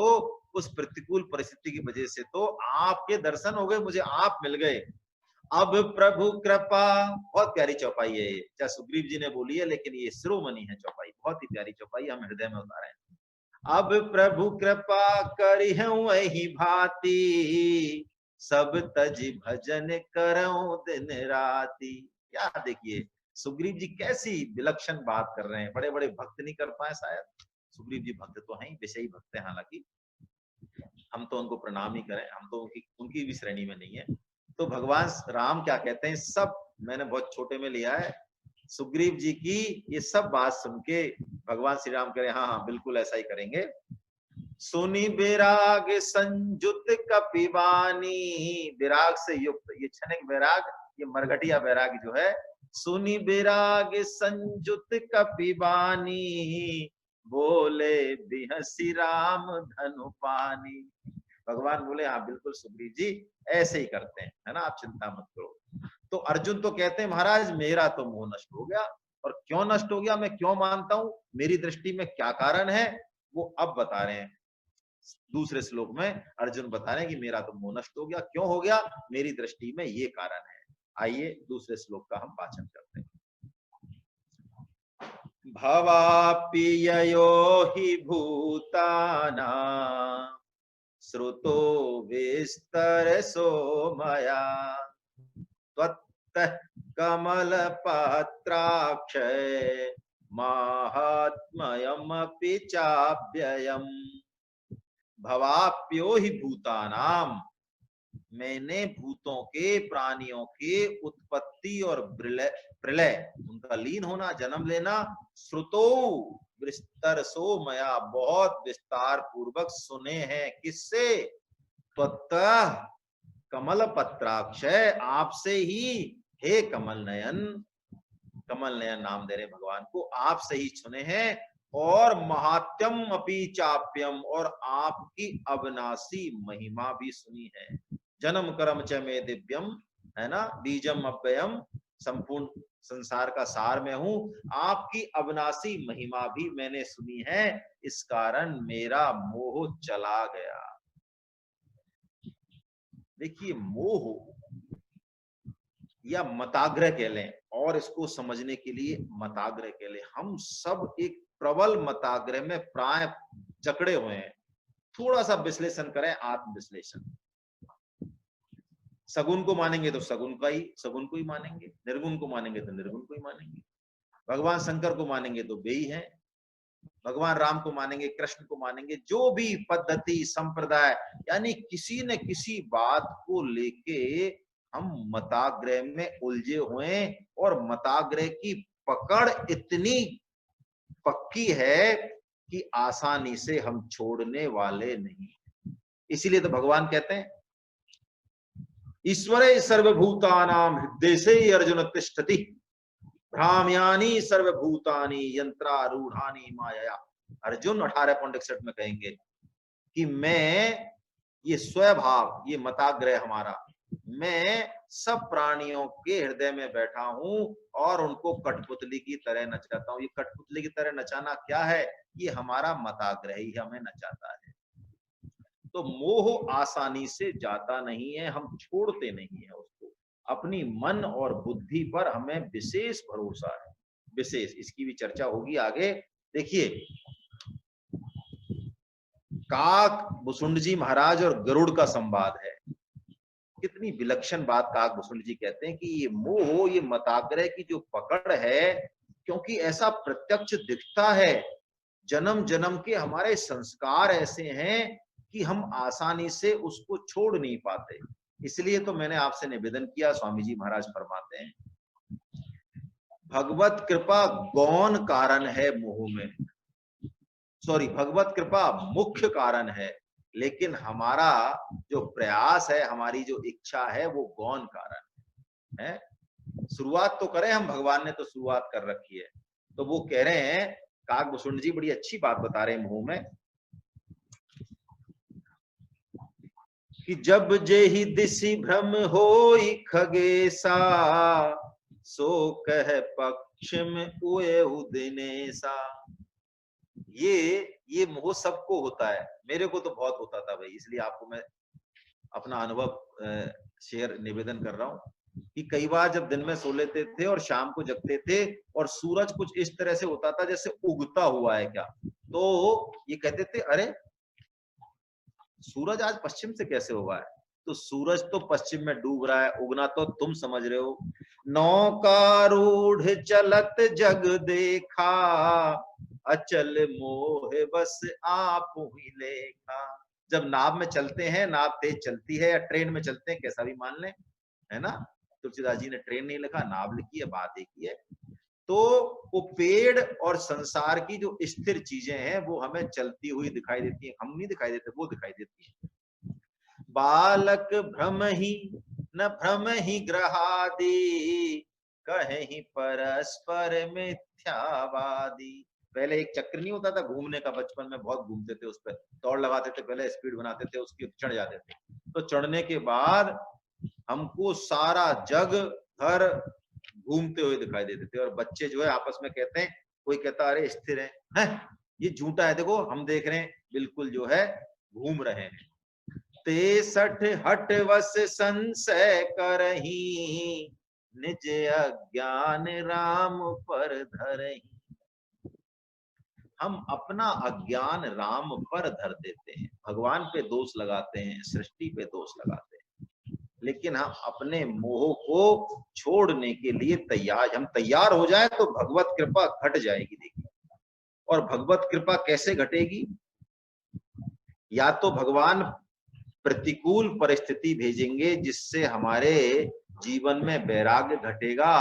उस प्रतिकूल परिस्थिति की वजह से तो आपके दर्शन हो गए, मुझे आप मिल गए। अब प्रभु कृपा, बहुत प्यारी चौपाई है ये, चाहे सुग्रीव जी ने बोली है, लेकिन ये शिरोमणि है चौपाई, बहुत ही प्यारी चौपाई, हम हृदय में उतारे हैं। अब प्रभु कृपा करिहउँ एहि भांति, सब तज भजन करऊं दिन राति। क्या देखिए सुग्रीव जी कैसी विलक्षण बात कर रहे हैं। बड़े बड़े भक्त नहीं कर पाए शायद, सुग्रीव जी भक्त तो हैं, विषयी भक्त हैं, हालांकि हम तो उनको प्रणाम ही करें, हम तो उनकी भी श्रेणी में नहीं है। तो भगवान राम क्या कहते हैं, सब मैंने बहुत छोटे में लिया है, सुग्रीव जी की ये सब बात सुन के भगवान श्री राम कह रहे हाँ हाँ बिल्कुल ऐसा ही करेंगे। सुनी विराग संजुत कपिवानी, विराग से युक्त, ये क्षणिक वैराग, ये मरघटिया वैराग जो है। सुनी विराग संजुत कपिवानी, बोले बिहसी राम धनु पानी। भगवान बोले हाँ बिल्कुल सुग्रीव जी ऐसे ही करते हैं, है ना, आप चिंता मत करो। तो अर्जुन तो कहते हैं महाराज मेरा तो मोह नष्ट हो गया। और क्यों नष्ट हो गया, मैं क्यों मानता हूं, मेरी दृष्टि में क्या कारण है, वो अब बता रहे हैं। दूसरे श्लोक में अर्जुन बता रहे हैं कि मेरा तो मोह नष्ट हो गया। क्यों हो गया, मेरी दृष्टि में ये कारण है। आइए दूसरे श्लोक का हम वाचन करते हैं। भवाप्ययो हि भूताना, श्रुतो विस्तरसो मया, त्वत्तः कमलपत्राक्षय, माहात्म्यमपि चाव्ययम्। भवाप्यो हि भूतानाम, मैंने भूतों के, प्राणियों के उत्पत्ति और प्रलय, उनका लीन होना, जन्म लेना, श्रुतो विस्तरसो मया, बहुत विस्तार पूर्वक सुने हैं। किससे? त्वत्तः कमल पत्राक्षय, आपसे ही, हे कमल नयन, कमल नयन नाम दे रहे भगवान को, आपसे ही सुने हैं। और महात्यम अपि चाप्यम, और आपकी अविनाशी महिमा भी सुनी है। जन्म कर्म च में दिव्यम, है ना, बीजम अव्ययम, संपूर्ण संसार का सार में हूं। आपकी अविनाशी महिमा भी मैंने सुनी है, इस कारण मेरा मोह चला गया। देखिए मोह, या मताग्रह कह लें, और इसको समझने के लिए मताग्रह कह लें। हम सब एक प्रबल मताग्रह में प्राय जकड़े हुए हैं। थोड़ा सा विश्लेषण करें, आत्म विश्लेषण। सगुन को मानेंगे तो सगुन को ही मानेंगे, निर्गुण को मानेंगे तो निर्गुण को ही मानेंगे, भगवान शंकर को मानेंगे तो वे ही हैं, भगवान राम को मानेंगे, कृष्ण को मानेंगे, जो भी पद्धति संप्रदाय, यानी किसी न किसी बात को लेके हम मताग्रह में उलझे हुए, और मताग्रह की पकड़ इतनी पक्की है कि आसानी से हम छोड़ने वाले नहीं। इसीलिए तो भगवान कहते हैं ईश्वरे सर्वभूतानां हृदय से अर्जुन तिष्ठति भ्राम्यानि सर्वभूतानि यंत्रारूढ़ानि माया। अर्जुन 18.61 में कहेंगे कि मैं, ये स्वभाव, ये मताग्रह हमारा, मैं सब प्राणियों के हृदय में बैठा हूं और उनको कठपुतली की तरह नचाता हूं। ये कठपुतली की तरह नचाना क्या है? ये हमारा मताग्रह ही हमें नचाता है। तो मोह आसानी से जाता नहीं है, हम छोड़ते नहीं है उसको। अपनी मन और बुद्धि पर हमें विशेष भरोसा है, विशेष। इसकी भी चर्चा होगी आगे। देखिए, काक भुसुंड जी महाराज और गरुड़ का संवाद है। कितनी विलक्षण बात काक भुसुंड जी कहते हैं कि ये मोह, ये मताग्रह की जो पकड़ है, क्योंकि ऐसा प्रत्यक्ष दिखता है, जन्म जन्म के हमारे संस्कार ऐसे हैं कि हम आसानी से उसको छोड़ नहीं पाते। इसलिए तो मैंने आपसे निवेदन किया, स्वामी जी महाराज फरमाते हैं भगवत कृपा गौण कारण है मोह में, सॉरी, भगवत कृपा मुख्य कारण है, लेकिन हमारा जो प्रयास है, हमारी जो इच्छा है, वो गौण कारण है। शुरुआत तो करें हम, भगवान ने तो शुरुआत कर रखी है। तो वो कह रहे हैं, काक भुसुंड जी बड़ी अच्छी बात बता रहे हैं मोह में, कि जब जेहि दिशि भ्रम होई खगेसा, सो कह पक्ष में उए दिनेसा। ये मोह सबको होता है, मेरे को तो बहुत होता था भाई, इसलिए आपको मैं अपना अनुभव शेयर निवेदन कर रहा हूं कि कई बार जब दिन में सो लेते थे और शाम को जगते थे और सूरज कुछ इस तरह से होता था जैसे उगता हुआ है क्या, तो ये कहते थे अरे सूरज आज पश्चिम से कैसे होगा है? तो सूरज तो पश्चिम में डूब रहा है, उगना तो तुम समझ रहे हो। नौकारूढ़ चलत जग देखा, अचल मोह बस आप ही लेखा। जब नाव में चलते हैं, नाव तेज चलती है, या ट्रेन में चलते हैं, कैसा भी मान लें, है ना। तुलसीदास जी ने ट्रेन नहीं लिखा, नाव लिखी है, बात एक ही है। तो वो पेड़ और संसार की जो स्थिर चीजें हैं वो हमें चलती हुई दिखाई देती हैं, हम नहीं दिखाई देते, वो दिखाई देती है। बालक भ्रम ही न भ्रम ही ग्रहादि, कहीं परस्पर मिथ्यावादी। पहले एक चक्र नहीं होता था घूमने का, बचपन में बहुत घूमते थे, उस पर दौड़ लगाते थे, पहले स्पीड बनाते थे, उसकी चढ़ जाते थे। तो चढ़ने के बाद हमको सारा जग घर घूमते हुए दिखाई देते थे, और बच्चे जो है आपस में कहते हैं, कोई कहता अरे स्थिर है, ये झूठा है, देखो हम देख रहे हैं बिल्कुल जो है घूम रहे हैं। 63 हट वस संशय करही, निज अज्ञान राम पर धरही। हम अपना अज्ञान राम पर धर देते हैं, भगवान पे दोष लगाते हैं, सृष्टि पे दोष लगाते हैं, लेकिन हम अपने मोह को छोड़ने के लिए तैयार, हम तैयार हो जाए तो भगवत कृपा घट जाएगी। देखिए, और भगवत कृपा कैसे घटेगी? या तो भगवान प्रतिकूल परिस्थिति भेजेंगे जिससे हमारे जीवन में वैराग्य घटेगा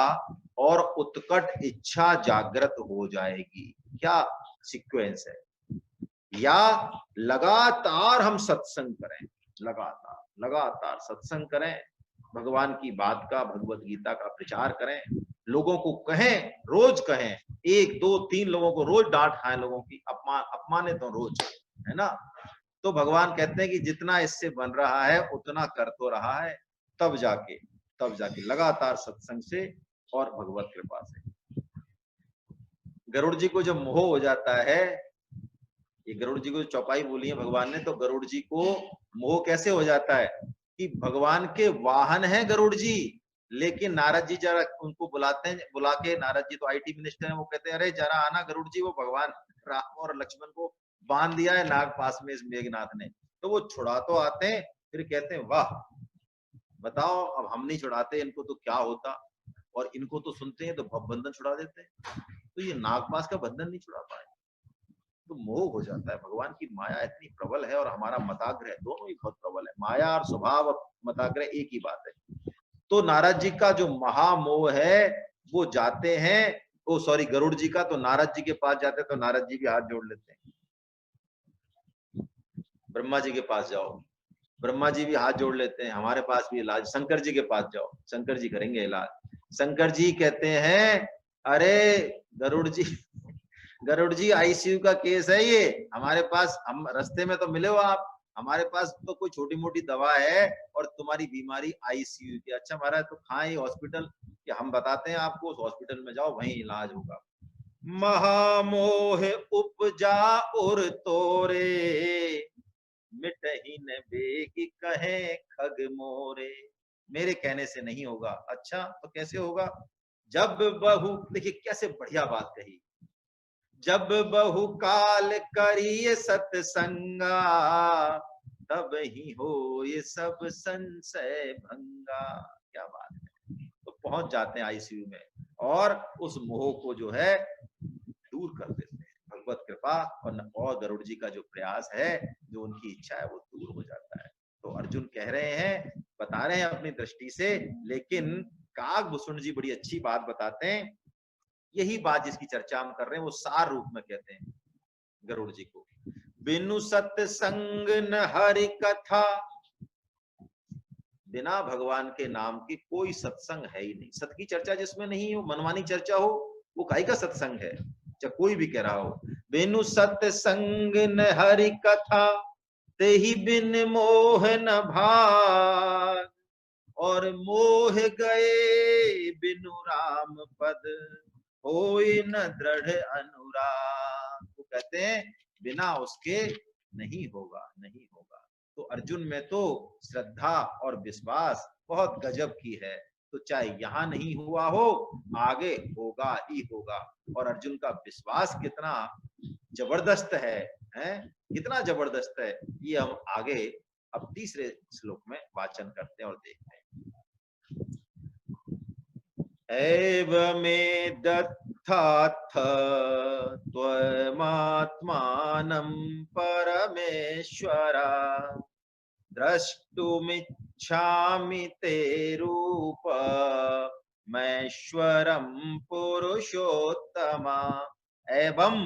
और उत्कट इच्छा जागृत हो जाएगी। क्या सीक्वेंस है? या लगातार हम सत्संग करें, लगातार लगातार सत्संग करें, भगवान की बात का, भगवत गीता का प्रचार करें, लोगों को कहें, रोज कहें, 1 2 3 लोगों को रोज डांट खाएं, लोगों की अपमानित तो रोज, है ना। तो भगवान कहते हैं कि जितना इससे बन रहा है उतना कर तो रहा है, तब जाके लगातार सत्संग से और भगवत कृपा से। गरुड़ जी को जब मोह हो जाता है, ये गरुड़ जी को चौपाई बोली है भगवान ने, तो गरुड़ जी को मोह कैसे हो जाता है कि भगवान के वाहन है गरुड़ जी, लेकिन नारद जी जरा उनको बुलाते हैं, बुला के, नारद जी तो आईटी मिनिस्टर हैं, वो कहते हैं अरे जरा आना गरुड़ जी, वो भगवान राम और लक्ष्मण को बांध दिया है नाग पास में इस मेघनाथ ने। तो वो छुड़ा तो आते हैं, फिर कहते हैं वाह बताओ अब हम नहीं छुड़ाते इनको तो क्या होता, और इनको तो सुनते हैं तो बंधन छुड़ा देते हैं। तो ये नागपास का बंधन नहीं छुड़ा पाए, तो मोह हो जाता है। भगवान की माया इतनी प्रबल है और हमारा मताग्रह, दोनों ही बहुत प्रबल है। माया और स्वभाव और मताग्रह एक ही बात है। तो नारद जी का जो महामोह है वो जाते हैं, ओ सॉरी गरुड़ जी का, तो नारद जी के पास जाते हैं, तो नारद जी भी हाथ जोड़ लेते हैं। ब्रह्मा जी के पास जाओ, ब्रह्मा जी भी हाथ जोड़ लेते हैं, हमारे पास भी इलाज। शंकर जी के पास जाओ, शंकर जी करेंगे इलाज। शंकर जी कहते हैं अरे गरुड़ जी, गरुड़ जी आईसीयू का केस है ये, हमारे पास, हम रास्ते में तो मिले हो आप, हमारे पास तो कोई छोटी मोटी दवा है और तुम्हारी बीमारी आईसीयू की। अच्छा महाराज तो कहाँ है हॉस्पिटल, कि हम बताते हैं आपको, उस हॉस्पिटल में जाओ वहीं इलाज होगा। महामोह उपजा उर तोरे, मिटही न बेगी कहे खग मोरे। मेरे कहने से नहीं होगा। अच्छा तो कैसे होगा? जब बहु, देखिए कैसे बढ़िया बात कही, जब बहु काल करिए सत्संगा, तब ही हो ये सब संशय भंगा। क्या बात है। तो पहुंच जाते हैं आईसीयू में और उस मोह को जो है दूर कर देते हैं। भगवत कृपा और गरुड़ जी का जो प्रयास है, जो उनकी इच्छा है, वो दूर हो जाता है। तो अर्जुन कह रहे हैं, बता रहे हैं अपनी दृष्टि से, लेकिन काकभूषण जी बड़ी अच्छी बात बताते हैं। यही बात जिसकी चर्चा हम कर रहे हैं वो सार रूप में कहते हैं गरुड़ जी को। बिनु सत्संग न हरि कथा, बिना भगवान के नाम की कोई सत्संग है ही नहीं। सत की चर्चा जिसमें नहीं हो, मनमानी चर्चा हो, वो काहे का सत्संग है, चाहे कोई भी कह रहा हो। बिनु सत्संग न हरि कथा, ते ही बिन मोह न भाग, और मोह गए बिनु राम पद, होई न दृढ़ अनुराग। वो कहते हैं बिना उसके नहीं होगा, नहीं होगा। तो अर्जुन में तो श्रद्धा और विश्वास बहुत गजब की है। तो चाहे यहां नहीं हुआ हो, आगे होगा ही होगा। और अर्जुन का विश्वास कितना जबरदस्त है, कितना जबरदस्त है, ये हम आगे अब तीसरे श्लोक में वाचन करते हैं और देखते हैं। एवमे दत्थाथ त्वमात्मानं परमेश्वर, द्रष्टुमिच्छामि ते रूप मैश्वरम पुरुषोत्तम। एवं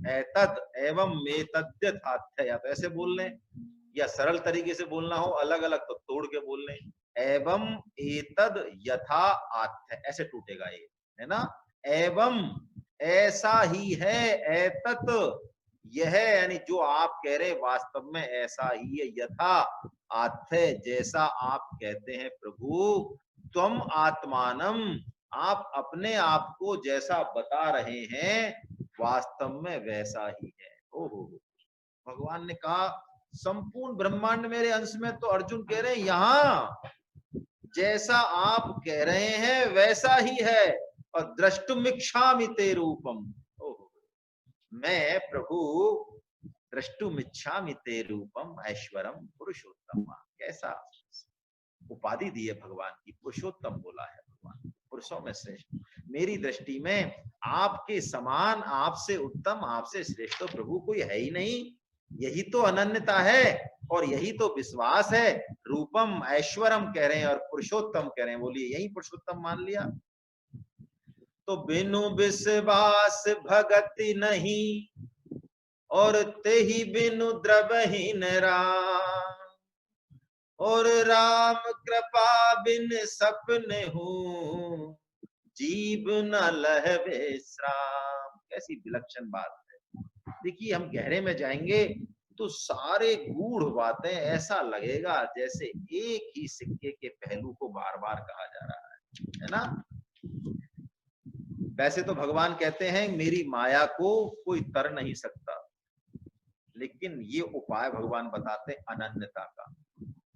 एतद, एवं एतद्यथाथ, या तो ऐसे बोल लें, या सरल तरीके से बोलना हो अलग अलग तो तोड़ के बोल लें। एवं एतद यथा आत्थ, ऐसे टूटेगा ये, है ना। एवं ऐसा ही है, एतत यह, यानी जो आप कह रहे वास्तव में ऐसा ही है। यथा आत्थ, जैसा आप कहते हैं प्रभु, तुम आत्मानम, आप अपने आप को जैसा बता रहे हैं वास्तव में वैसा ही है। ओहो, भगवान ने कहा संपूर्ण ब्रह्मांड मेरे अंश में, तो अर्जुन कह रहे हैं यहां जैसा आप कह रहे हैं वैसा ही है। और द्रष्टुमिच्छामि ते रूपम, ओहो, मैं प्रभु द्रष्टुमिच्छामि ते रूपम ऐश्वरम पुरुषोत्तम। कैसा उपाधि दी है भगवान की, पुरुषोत्तम बोला है भगवान, पुरुषों में श्रेष्ठ। मेरी दृष्टि में आपके समान, आपसे उत्तम, आपसे श्रेष्ठ तो प्रभु कोई है ही नहीं। यही तो अनन्यता है और यही तो विश्वास है। रूपम ऐश्वरम कह रहे हैं और पुरुषोत्तम कह रहे हैं, बोलिए यही पुरुषोत्तम मान लिया। तो बिनु विश्वास भगति नहीं, और ते ही बिनु द्रवहीन राम, और राम कृपा बिन सपने हूँ, जीव न लह विश्राम। कैसी विलक्षण बात है। देखिए हम गहरे में जाएंगे तो सारे गूढ़ बातें, ऐसा लगेगा जैसे एक ही सिक्के के पहलू को बार बार कहा जा रहा है ना। वैसे तो भगवान कहते हैं मेरी माया को कोई तर नहीं सकता, लेकिन ये उपाय भगवान बताते अनन्यता का।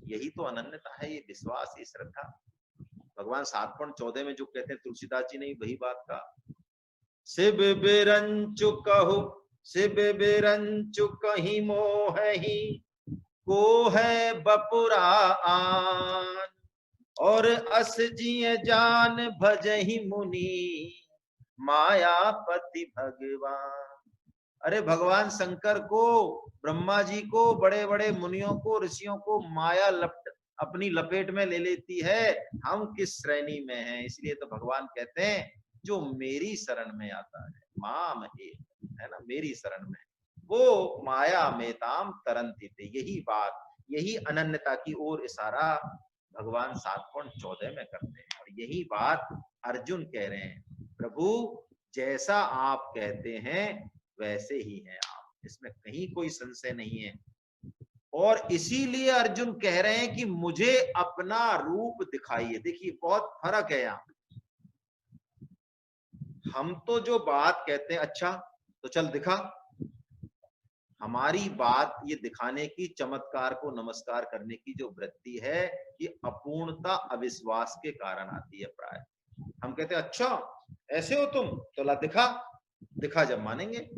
यही तो अनन्यता है, ये विश्वास, ये श्रद्धा। भगवान 7.14 में जो कहते हैं तुलसीदास जी ने वही बात कहा, शिव बिरंचु कहु, शिव बिरंचु कहीं मोह ही, को है बपुरा आन, और अस जिय जान भजहि मुनि, मायापति भगवान। अरे भगवान शंकर को, ब्रह्मा जी को, बड़े बड़े मुनियों को, ऋषियों को माया अपनी लपेट में ले लेती है। हम किस श्रेणी में हैं? इसलिए तो भगवान कहते हैं जो मेरी शरण में आता है, माम है ना, मेरी शरण में, वो माया मेताम तरंती थे। यही बात, यही अनन्यता की ओर इशारा भगवान 7.14 में करते हैं। और यही बात अर्जुन कह रहे हैं, प्रभु जैसा आप कहते हैं वैसे ही हैं आप, इसमें कहीं कोई संशय नहीं है। और इसीलिए अर्जुन कह रहे हैं कि मुझे अपना रूप दिखाइए। देखिए बहुत फर्क है यहाँ। हम तो जो बात कहते हैं, अच्छा तो चल दिखा, हमारी बात ये दिखाने की, चमत्कार को नमस्कार करने की जो वृत्ति है, ये अपूर्णता अविश्वास के कारण आती है प्राय। हम कहते हैं अच्छा ऐसे हो तुम, तो ला दिखा, दिखा जब मानेंगे।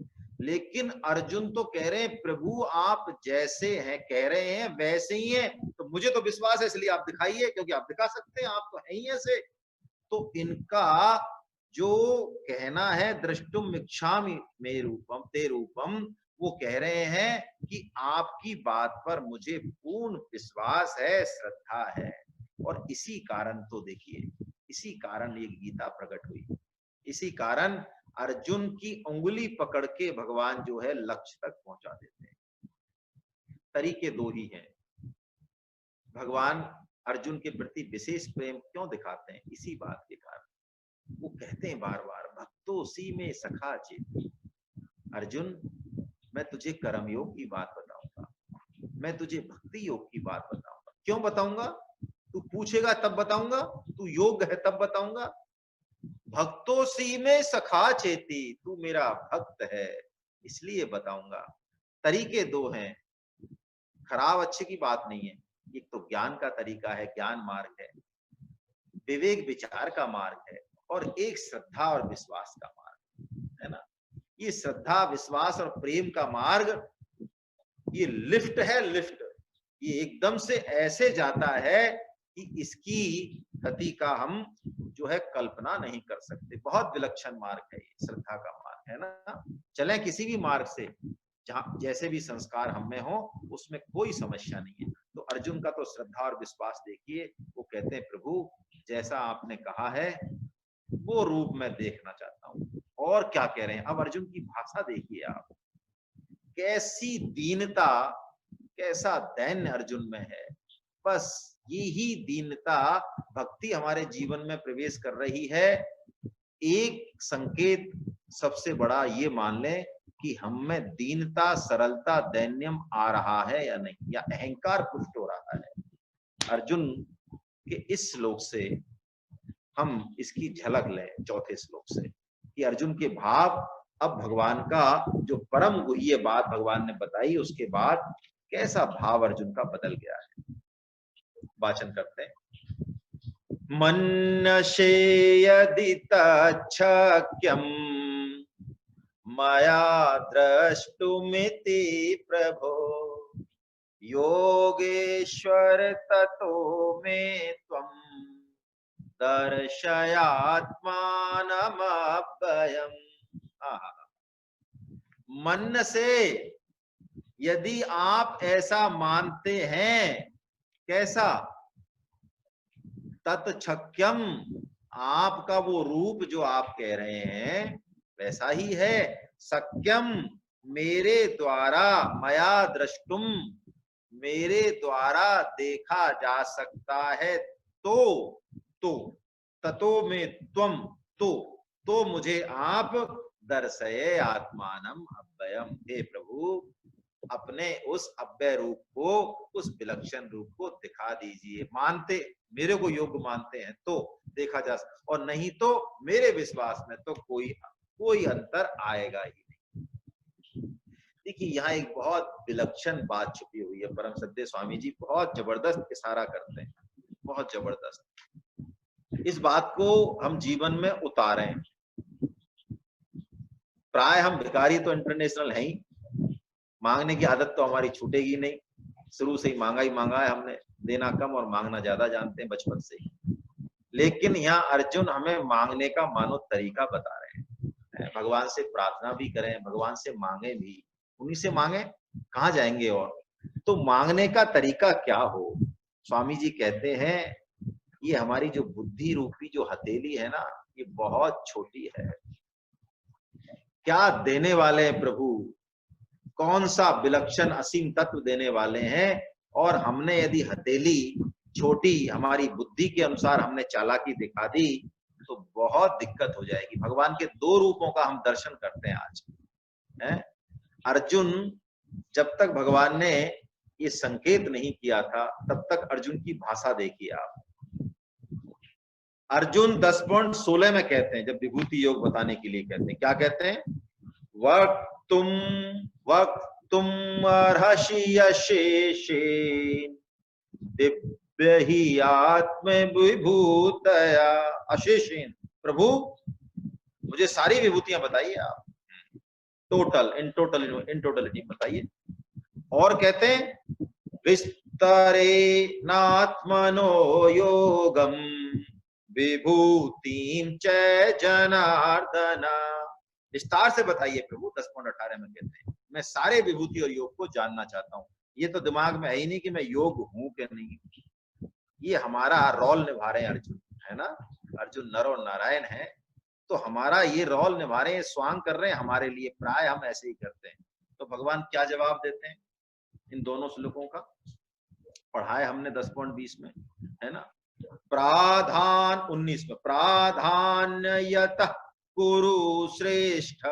लेकिन अर्जुन तो कह रहे हैं प्रभु आप जैसे हैं, कह रहे हैं वैसे ही हैं, तो मुझे तो विश्वास है इसलिए आप दिखाइए, क्योंकि आप दिखा सकते हैं, आप तो हैं ही ऐसे। तो इनका जो कहना है द्रष्टुम इच्छामि मे रूपम ते रूपम, वो कह रहे हैं कि आपकी बात पर मुझे पूर्ण विश्वास है, श्रद्धा है। और इसी कारण तो देखिए, इसी कारण ये गीता प्रकट हुई, इसी कारण अर्जुन की उंगली पकड़ के भगवान जो है लक्ष्य तक पहुंचा देते हैं। तरीके दो ही हैं। भगवान अर्जुन के प्रति विशेष प्रेम क्यों दिखाते हैं? इसी बात के कारण। वो कहते हैं बार बार, भक्तो सी में सखा चेती। अर्जुन मैं तुझे कर्मयोग की बात बताऊंगा, मैं तुझे भक्ति योग की बात बताऊंगा। क्यों बताऊंगा? तू पूछेगा तब बताऊंगा, तू योग्य है तब बताऊंगा। भक्तों सी में सखा चेती, तू मेरा भक्त है इसलिए बताऊंगा। तरीके दो हैं, खराब अच्छे की बात नहीं है। एक तो ज्ञान का तरीका है, ज्ञान मार्ग है, विवेक विचार का मार्ग है, और एक श्रद्धा और विश्वास का मार्ग है ना। ये श्रद्धा विश्वास और प्रेम का मार्ग, ये लिफ्ट है, लिफ्ट। ये एकदम से ऐसे जाता है कि इसकी गति का हम जो है कल्पना नहीं कर सकते। बहुत विलक्षण मार्ग है ये, श्रद्धा का मार्ग है ना। चलें किसी भी मार्ग से, जहां जैसे भी संस्कार हम में हो, उसमें कोई समस्या नहीं है। तो अर्जुन का तो श्रद्धा और विश्वास देखिए, वो कहते हैं प्रभु जैसा आपने कहा है वो रूप मैं देखना चाहता हूँ। और क्या कह रहे हैं अब अर्जुन की भाषा देखिए आप, कैसी दीनता, कैसा दैन्य अर्जुन में है। बस यही दीनता भक्ति हमारे जीवन में प्रवेश कर रही है। एक संकेत सबसे बड़ा ये मान लें कि हम में दीनता, सरलता, दैन्यम आ रहा है या नहीं, या अहंकार पुष्ट हो रहा है। अर्जुन के इस श्लोक से हम इसकी झलक लें, चौथे श्लोक से, कि अर्जुन के भाव अब भगवान का जो परम गुह्य बात भगवान ने बताई, उसके बाद कैसा भाव अर्जुन का बदल गया है। वाचन करते हैं। मन्नशे यदि तच्छक्यं मया द्रष्टुमिति प्रभो, योगेश्वर ततो मे त्वं दर्शयात्मानमभयम्। मन से यदि आप ऐसा मानते हैं, कैसा? तत्छक्यम, आपका वो रूप जो आप कह रहे हैं वैसा ही है। सक्यम, मेरे द्वारा, मया दृष्टुम, मेरे द्वारा देखा जा सकता है। तो ततो में त्वम, तो मुझे आप दर्शये आत्मानम अव्ययम, हे प्रभु अपने उस अव्यय रूप को, उस विलक्षण रूप को दिखा दीजिए। मानते, मेरे को योग्य मानते हैं तो देखा जा सकता, और नहीं तो मेरे विश्वास में तो कोई अंतर आएगा ही नहीं। देखिए यहाँ एक बहुत विलक्षण बात छुपी हुई है। परम सद्य स्वामी जी बहुत जबरदस्त इशारा करते हैं, बहुत जबरदस्त। इस बात को हम जीवन में उतारें। प्राय हम भिखारी तो इंटरनेशनल है ही, मांगने की आदत तो हमारी छूटेगी नहीं। शुरू से ही मांगा है हमने, देना कम और मांगना ज्यादा जानते हैं बचपन से ही। लेकिन यहाँ अर्जुन हमें मांगने का मानो तरीका बता रहे हैं। भगवान से प्रार्थना भी करें, भगवान से मांगे भी, उन्हीं से मांगे, कहाँ जाएंगे। और तो मांगने का तरीका क्या हो। स्वामी जी कहते हैं ये हमारी जो बुद्धि रूपी जो हथेली है ना, ये बहुत छोटी है। क्या देने वाले हैं प्रभु, कौन सा विलक्षण असीम तत्व देने वाले हैं। और हमने यदि हथेली छोटी हमारी बुद्धि के अनुसार हमने चालाकी दिखा दी तो बहुत दिक्कत हो जाएगी। भगवान के दो रूपों का हम दर्शन करते हैं आज है? अर्जुन, जब तक भगवान ने ये संकेत नहीं किया था तब तक अर्जुन की भाषा देखिए आप। अर्जुन 10.16 में कहते हैं, जब विभूति योग बताने के लिए कहते हैं, क्या कहते हैं, वक्तुम अर्हसि यशेषे दिव्य ही आत्म विभूतया अशेषेन। प्रभु मुझे सारी विभूतियां बताइए आप, इन टोटलिटी बताइए। और कहते हैं विस्तरे नात्मनो योगम विभूतिम च जनार्दना। विस्तार से बताइए प्रभु। 10.18 में कहते हैं मैं सारे विभूति और योग को जानना चाहता हूँ। ये तो दिमाग में है ही नहीं कि मैं योग हूं कि नहीं। ये हमारा रोल निभा रहे हैं अर्जुन, है ना। अर्जुन नर और नारायण है, तो हमारा ये रोल निभा रहे हैं, स्वांग कर रहे हैं हमारे लिए। प्राय हम ऐसे ही करते हैं। तो भगवान क्या जवाब देते हैं इन दोनों श्लोकों का, पढ़ा है हमने 10.20 में, है ना। प्राधान 19 में, प्राधान्यतः कुरु श्रेष्ठ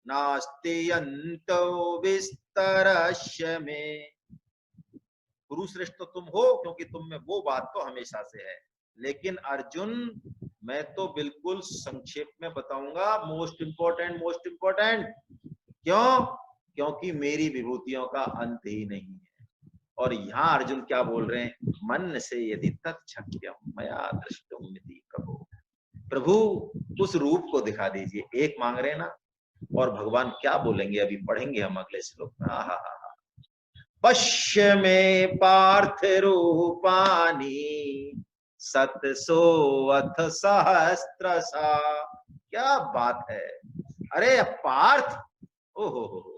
नास्त्यन्तो विस्तरस्य में। गुरु श्रेष्ठ तो तुम हो क्योंकि तुम में वो बात तो हमेशा से है। लेकिन अर्जुन मैं तो बिल्कुल संक्षेप में बताऊंगा, मोस्ट इंपॉर्टेंट। क्यों? क्योंकि मेरी विभूतियों का अंत ही नहीं है। और यहाँ अर्जुन क्या बोल रहे हैं, मन से यदि तत्शक्यम मया दृष्टुमिति प्रभु। प्रभु उस रूप को दिखा दीजिए। एक मांग रहे ना, और भगवान क्या बोलेंगे अभी पढ़ेंगे हम अगले श्लोक में। पश्य में पार्थ रूपानी सतसो अथ सहस्त्रसा। क्या बात है। अरे पार्थ, ओहो,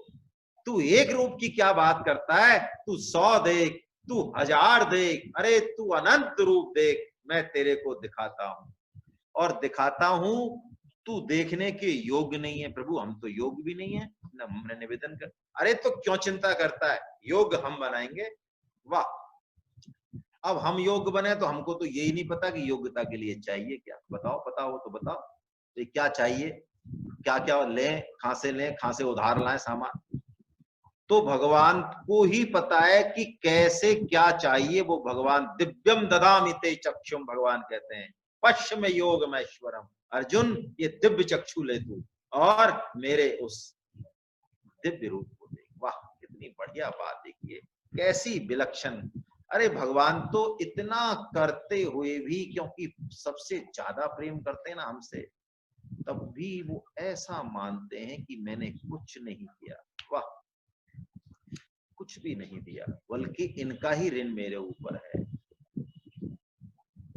तू एक रूप की क्या बात करता है। तू 100 देख, तू 1000 देख, अरे तू अनंत रूप देख, मैं तेरे को दिखाता हूं और दिखाता हूं। तू देखने के योग्य नहीं है प्रभु, हम तो योग्य भी नहीं है। हमने निवेदन कर, अरे तो क्यों चिंता करता है, योग्य हम बनाएंगे। वाह, अब हम योग्य बने तो हमको तो यही नहीं पता कि योग्यता के लिए चाहिए क्या। बताओ, पता हो तो बताओ, तो क्या चाहिए, क्या क्या लें, कहां से लें, कहां से उधार लाएं सामान। तो भगवान को ही पता है कि कैसे क्या चाहिए। वो भगवान दिव्यम ददामि ते चक्षुम, भगवान कहते हैं पश्चिम योग महेश्वरम। अर्जुन ये दिव्य चक्षु ले तू और मेरे उस दिव्य रूप को देख। वाह, कितनी बढ़िया बात। देखिए कैसी विलक्षण। अरे भगवान तो इतना करते हुए भी, क्योंकि सबसे ज्यादा प्रेम करते हैं ना हमसे, तब भी वो ऐसा मानते हैं कि मैंने कुछ नहीं किया। वाह, कुछ भी नहीं दिया, बल्कि इनका ही ऋण मेरे ऊपर है।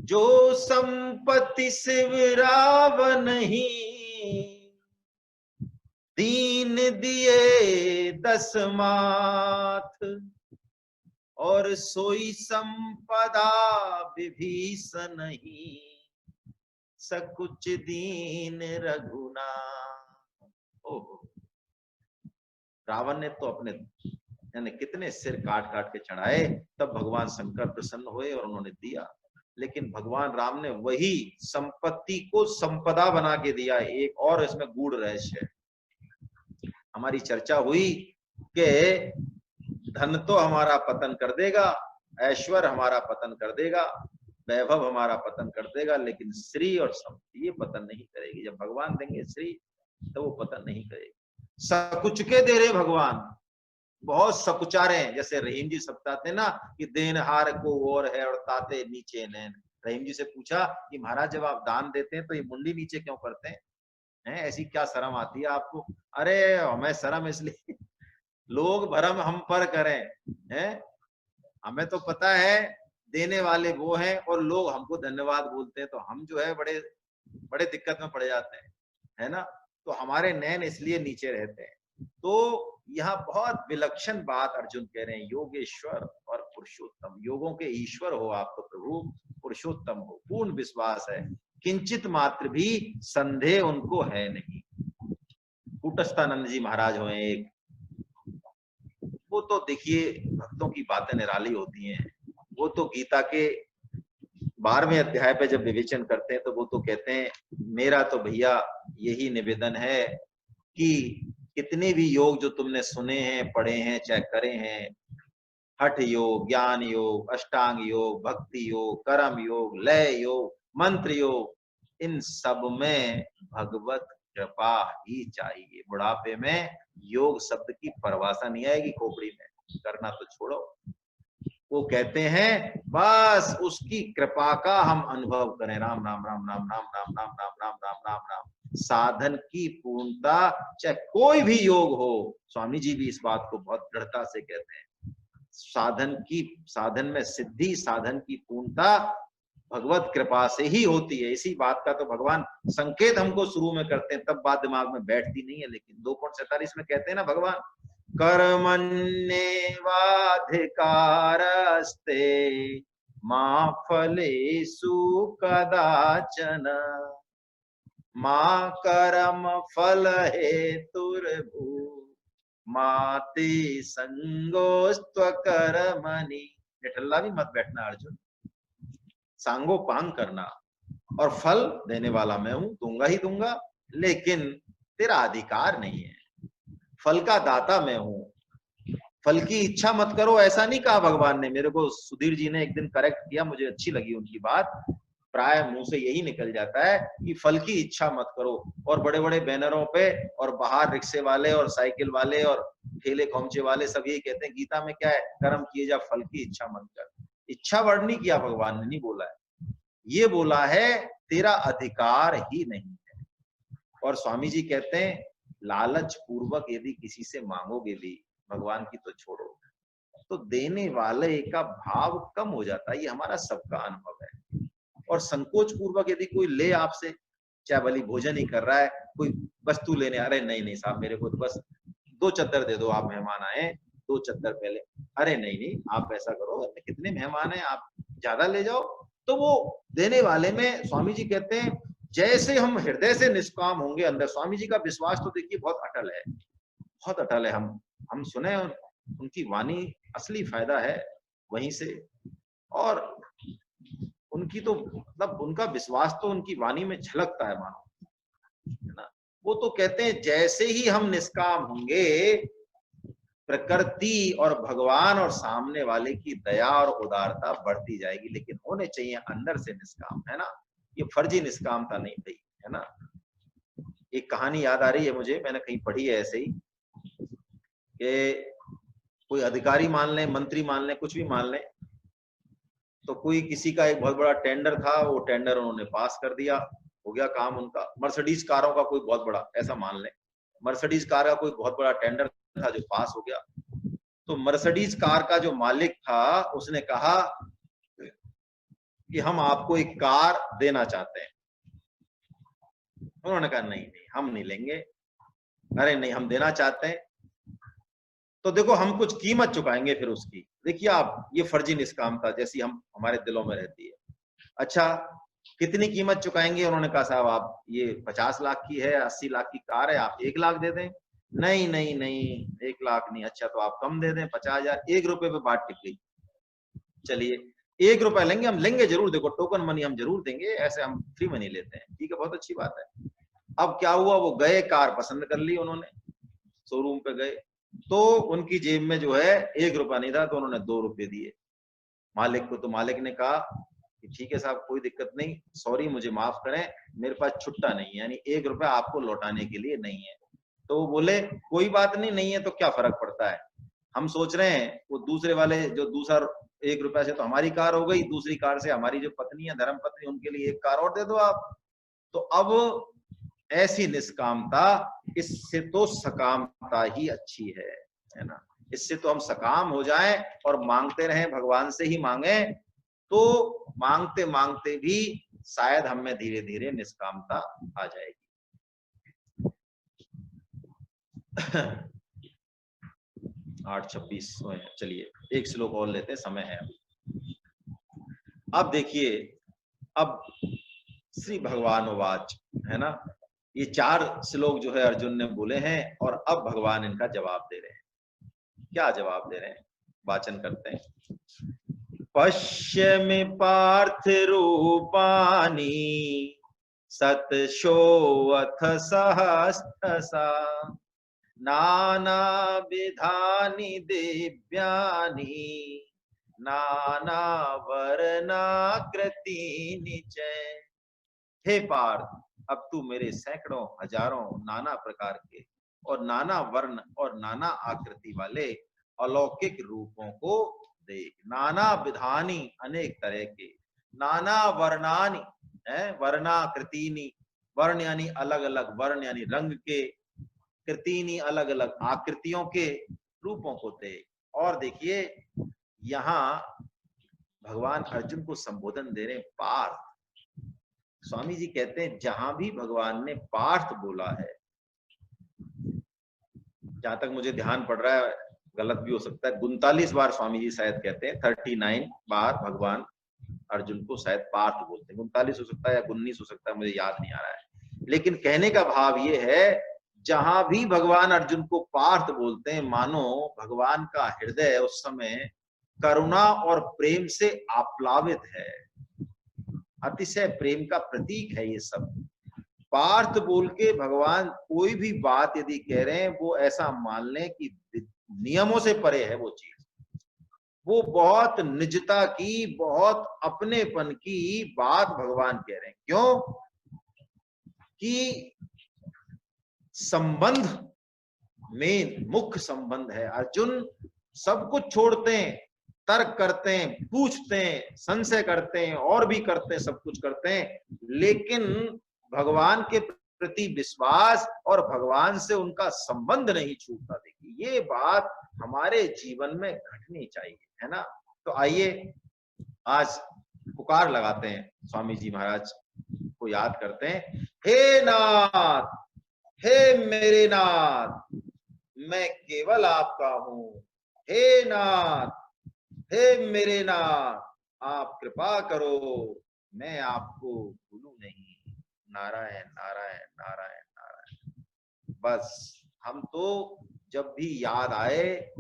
जो संपत्ति सिवराव नहीं, दीन दिए 10 माथ, और सोई संपदा विभीषण नहीं, सकुच दीन रघुनाथ। ओहो, रावण ने तो अपने यानी कितने सिर काट काट के चढ़ाए, तब भगवान शंकर प्रसन्न हुए और उन्होंने दिया। लेकिन भगवान राम ने वही संपत्ति को संपदा बना के दिया। एक और इसमें गूढ़ रहस्य है। हमारी चर्चा हुई कि धन तो हमारा पतन कर देगा, ऐश्वर्य हमारा पतन कर देगा, वैभव हमारा पतन कर देगा, लेकिन श्री और संपत्ति ये पतन नहीं करेगी। जब भगवान देंगे श्री तो वो पतन नहीं करेगी। सकुच के दे रहे भगवान, बहुत सकुचारे हैं। जैसे रहीम जी सब ताते ना कि देनहार को और है और ताते नीचे नैन। रहीम जी से पूछा कि महाराज जब आप दान देते हैं तो ये मुंडी नीचे क्यों करते हैं? ऐसी क्या शर्म आती है आपको? अरे हमें शर्म इसलिए लोग भरम हम पर करें, हैं? हमें तो पता है देने वाले वो हैं और लोग हमको धन्यवाद बोलते हैं, तो हम जो है बड़े बड़े दिक्कत में पड़ जाते हैं, है ना? तो हमारे नैन इसलिए नीचे रहते हैं। तो यहाँ बहुत विलक्षण बात अर्जुन कह रहे हैं, योगेश्वर और पुरुषोत्तम, योगों के ईश्वर हो आप तो प्रभु, पुरुषोत्तम हो, पूर्ण विश्वास है, किंचित मात्र भी संदेह उनको है नहीं। कूटस्थानंद जी महाराज हुए एक, वो तो देखिए भक्तों की बातें निराली होती हैं। वो तो गीता के 12वें अध्याय पे जब विवेचन करते हैं तो वो तो कहते हैं मेरा तो भैया यही निवेदन है कि कितने भी योग जो तुमने सुने हैं, पढ़े हैं, चाहे करे हैं, हठ योग, ज्ञान योग, अष्टांग योग, भक्ति योग, कर्म योग, लय योग, मंत्र योग, इन सब में भगवत कृपा ही चाहिए। बुढ़ापे में योग शब्द की परिभाषा नहीं आएगी खोपड़ी में, करना तो छोड़ो। वो कहते हैं बस उसकी कृपा का हम अनुभव करें। राम राम राम राम राम राम राम राम राम राम राम राम। साधन की पूर्णता, चाहे कोई भी योग हो, स्वामी जी भी इस बात को बहुत दृढ़ता से कहते हैं, साधन में सिद्धि, साधन की पूर्णता भगवत कृपा से ही होती है। इसी बात का तो भगवान संकेत हमको शुरू में करते हैं, तब बात दिमाग में बैठती नहीं है। लेकिन 2.47 में कहते हैं ना भगवान, कर्मण्येवाधिकारस्ते मा फलेषु कदाचन मा कर्म फल हेतुर्भू माते संगोस्त्व कर्मणि। निठल्ला भी मत बैठना अर्जुन, सांगो पांग करना, और फल देने वाला मैं हूं, दूंगा ही दूंगा, लेकिन तेरा अधिकार नहीं है, फल का दाता मैं हूं, फल की इच्छा मत करो ऐसा नहीं कहा भगवान ने। मेरे को सुधीर जी ने एक दिन करेक्ट किया, मुझे अच्छी लगी उनकी बात, प्राय मुंह से यही निकल जाता है कि फल की इच्छा मत करो। और बड़े बड़े बैनरों पे और बाहर रिक्शे वाले और साइकिल वाले और ठेले खोमचे वाले सब यही कहते हैं गीता में क्या है, कर्म किए जा, फल की इच्छा मत कर। इच्छा वर्ण नहीं किया भगवान ने, नहीं बोला है, ये बोला है तेरा अधिकार ही नहीं है। और स्वामी जी कहते हैं लालच पूर्वक यदि किसी से मांगोगे भी, भगवान की तो छोड़ो, तो देने वाले का भाव कम हो जाता है। ये हमारा सबका अनुभव है। और संकोच पूर्वक यदि कोई ले आपसे, चाहे भली भोजन ही कर रहा है, कोई वस्तु लेने, अरे नहीं नहीं साहब मेरे को तो बस 2 चद्दर दे दो, आप मेहमान आए 2 चद्दर पहले, अरे नहीं नहीं आप ऐसा करो, कितने मेहमान हैं आप ज्यादा ले जाओ। तो वो देने वाले में स्वामी जी कहते हैं जैसे हम हृदय से निष्काम होंगे अंदर, स्वामी जी का विश्वास तो देखिए बहुत अटल है, बहुत अटल है। हम सुने उनकी वाणी, असली फायदा है वहीं से। और उनकी तो मतलब उनका विश्वास तो उनकी वाणी में झलकता है मानो, है ना। वो तो कहते हैं जैसे ही हम निष्काम होंगे, प्रकृति और भगवान और सामने वाले की दया और उदारता बढ़ती जाएगी। लेकिन होने चाहिए अंदर से निष्काम, है ना, ये फर्जी निष्कामता नहीं थी, है ना। एक कहानी याद आ रही है मुझे, मैंने कहीं पढ़ी है ऐसे ही, कि कोई अधिकारी मान लें, मंत्री मान लें, कुछ भी मान लें, तो कोई किसी का एक बहुत बड़ा टेंडर था, वो टेंडर उन्होंने पास कर दिया, हो गया काम उनका। मर्सिडीज कारों का कोई बहुत बड़ा, ऐसा मान लें मर्सिडीज कार का कोई बहुत बड़ा टेंडर था जो पास हो गया। तो मर्सिडीज कार का जो मालिक था उसने कहा कि हम आपको एक कार देना चाहते हैं। उन्होंने कहा नहीं नहीं हम नहीं लेंगे। अरे नहीं हम देना चाहते हैं, तो देखो हम कुछ कीमत चुकाएंगे फिर उसकी। देखिए आप, ये फर्जी निष्कामता जैसी हम हमारे दिलों में रहती है। अच्छा कितनी कीमत चुकाएंगे? उन्होंने कहा साहब आप ये 50 लाख की है, 80 लाख की कार है, आप 1 लाख दे दें। नहीं नहीं नहीं 1 लाख नहीं, अच्छा तो आप कम दे दें, 50,000। 1 रुपए पे बात टिक गई। चलिए 1 रुपया लेंगे, हम लेंगे जरूर, देखो टोकन मनी हम जरूर देंगे, ऐसे हम फ्री मनी लेते हैं, ठीक है बहुत अच्छी बात है। अब क्या हुआ, वो गए, कार पसंद कर ली उन्होंने, शोरूम पे गए, तो उनकी जेब में जो है 1 रुपया नहीं था, तो उन्होंने 2 रुपए दिए मालिक को। तो मालिक ने कहा कि ठीक है साहब कोई दिक्कत नहीं, सॉरी मुझे माफ करें, मेरे पास छुट्टा नहीं है, यानी 1 रुपया आपको लौटाने के लिए नहीं है। तो वो बोले कोई बात नहीं, नहीं है तो क्या फर्क पड़ता है। हम सोच रहे हैं वो दूसरे वाले जो दूसरा 1 रुपया से तो हमारी कार हो गई, दूसरी कार से हमारी जो पत्नी है, धर्म पत्नी, उनके लिए 1 कार और दे दो आप। तो अब ऐसी निष्कामता, इससे तो सकामता ही अच्छी है ना। इससे तो हम सकाम हो जाएं और मांगते रहें, भगवान से ही मांगे, तो मांगते मांगते भी शायद हम में धीरे धीरे निष्कामता आ जाएगी। 8:26 चलिए एक श्लोक और लेते, समय है अभी। अब देखिए, अब श्री भगवान वाच है ना, ये 4 श्लोक जो है अर्जुन ने बोले हैं, और अब भगवान इनका जवाब दे रहे हैं। क्या जवाब दे रहे हैं, वाचन करते हैं। पश्यमि पार्थ रूपाणि सतशोऽथ सहस्रशा नाना विधानि दिव्यानि नाना वर्णाकृतीनि च। हे पार्थ, अब तू मेरे सैकड़ों हजारों नाना प्रकार के और नाना वर्ण और नाना आकृति वाले अलौकिक रूपों को देख। नाना विधानी, अनेक तरह के, नाना वर्णानी है, वर्णाकृतिनी, वर्ण यानी अलग अलग वर्ण यानी रंग के, कृतिनी अलग अलग आकृतियों के रूपों को देख। और देखिए यहाँ भगवान अर्जुन को संबोधन दे रहे पार्थ। स्वामी जी कहते हैं जहां भी भगवान ने पार्थ बोला है, जहां तक मुझे ध्यान पड़ रहा है, गलत भी हो सकता है, 39 बार स्वामी जी शायद कहते हैं, 39 बार भगवान अर्जुन को शायद पार्थ बोलते हैं। 39 हो सकता है या 19 हो सकता है, मुझे याद नहीं आ रहा है। लेकिन कहने का भाव ये है, जहां भी भगवान अर्जुन को पार्थ बोलते हैं, मानो भगवान का हृदय उस समय करुणा और प्रेम से आप्लावित है, अतिशय प्रेम का प्रतीक है ये सब। पार्थ बोल के भगवान कोई भी बात यदि कह रहे हैं, वो ऐसा मान लें कि नियमों से परे है वो चीज, वो बहुत निजता की, बहुत अपनेपन की बात भगवान कह रहे हैं। क्यों कि संबंध में मुख्य संबंध है। अर्जुन सब कुछ छोड़ते हैं, तर्क करते हैं, पूछते हैं, संशय करते हैं, और भी करते हैं, सब कुछ करते हैं, लेकिन भगवान के प्रति विश्वास और भगवान से उनका संबंध नहीं छूटता। देखिए ये बात हमारे जीवन में घटनी चाहिए, है ना। तो आइए आज पुकार लगाते हैं, स्वामी जी महाराज को याद करते हैं। हे नाथ, हे मेरे नाथ, मैं केवल आपका हूं। हे नाथ, हे मेरे नाथ, आप कृपा करो, मैं आपको भूलूं नहीं। नारायण नारायण नारायण नारायण। बस हम तो जब भी याद आए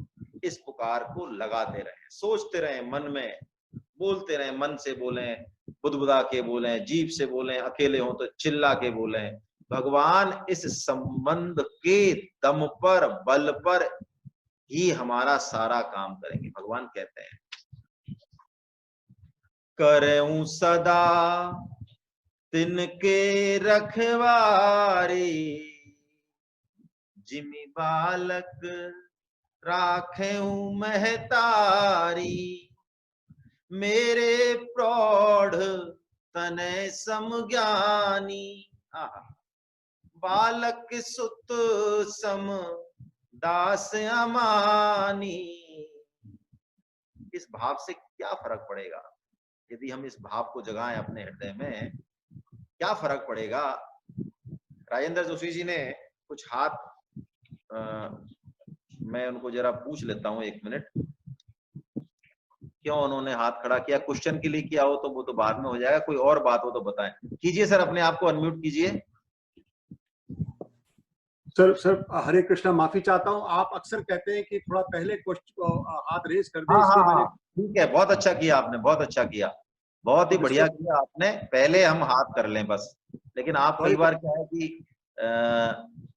इस पुकार को लगाते रहें, सोचते रहें, मन में बोलते रहें, मन से बोलें, बुदबुदा के बोलें, जीभ से बोलें, अकेले हो तो चिल्ला के बोलें। भगवान इस संबंध के दम पर, बल पर ही हमारा सारा काम करेंगे। भगवान कहते हैं, करूं सदा तिनके रखवारे, जिमि बालक राखें महतारी, मेरे प्रौढ़ तनय समज्ञानी, बालक सुत सम दास अमानी। इस भाव से क्या फर्क पड़ेगा यदि हम इस भाव को जगाएं अपने हृदय में, क्या फर्क पड़ेगा। राजेंद्र जोशी जी ने कुछ हाथ मैं उनको जरा पूछ लेता हूं 1 मिनट, क्यों उन्होंने हाथ खड़ा किया। क्वेश्चन के लिए किया हो तो वो तो बाद में हो जाएगा, कोई और बात हो तो बताएं। कीजिए सर, अपने आप को अनम्यूट कीजिए। सर हरे कृष्णा, माफी चाहता हूं, आप अक्सर कहते हैं कि थोड़ा पहले हाथ रेज कर दें। हाँ, ठीक है, बहुत अच्छा किया आपने, बहुत अच्छा किया, बहुत ही बढ़िया किया आपने, पहले हम हाथ कर लें बस। लेकिन आप कई बार क्या है कि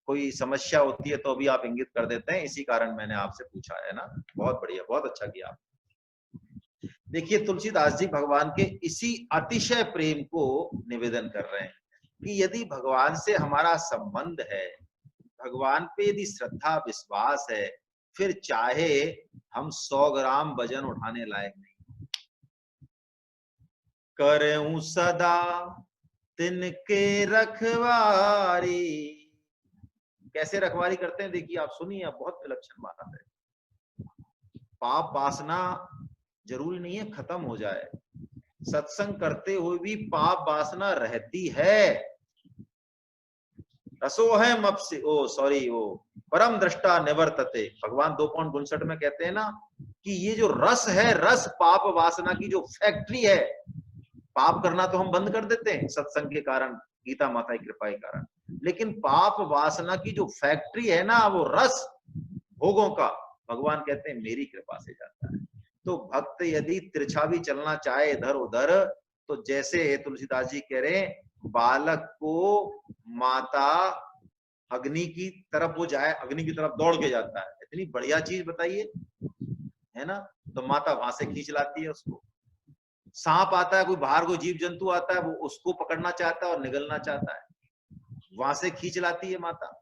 कोई समस्या होती है तो अभी आप इंगित कर देते हैं, इसी कारण मैंने आपसे पूछा है ना। बहुत बढ़िया, बहुत अच्छा किया आप। देखिए तुलसीदास जी भगवान के इसी अतिशय प्रेम को निवेदन कर रहे हैं कि यदि भगवान से हमारा संबंध है, भगवान पे यदि श्रद्धा विश्वास है, फिर चाहे हम 100 ग्राम वजन उठाने लायक नहीं, करऊं सदा तिनके रखवारी। कैसे रखवारी करते हैं देखिए, आप सुनिए, आप बहुत विलक्षण बात है। पाप वासना जरूरी नहीं है खत्म हो जाए, सत्संग करते हुए भी पाप वासना रहती है। रसोहम अपसे वो परम दृष्टा निवर्तते, भगवान 2.59 में कहते हैं ना कि ये जो रस है, रस पाप वासना की जो फैक्ट्री है, पाप करना तो हम बंद कर देते हैं सत्संग के कारण, गीता माता की कृपा के कारण, लेकिन पाप वासना की जो फैक्ट्री है ना, वो रस भोगों का, भगवान कहते हैं मेरी कृपा से जाता है। तो भक्त यदि तिरछा भी चलना चाहे इधर उधर, तो जैसे तुलसीदास जी कह रहे हैं, बालक को माता अग्नि की तरफ वो जाए, अग्नि की तरफ दौड़ के जाता है, इतनी बढ़िया चीज बताइए, है ना। तो माता वहां से खींच लाती है उसको। सांप आता है, कोई बाहर कोई जीव जंतु आता है, वो उसको पकड़ना चाहता है और निगलना चाहता है, वहां से खींच लाती है माता।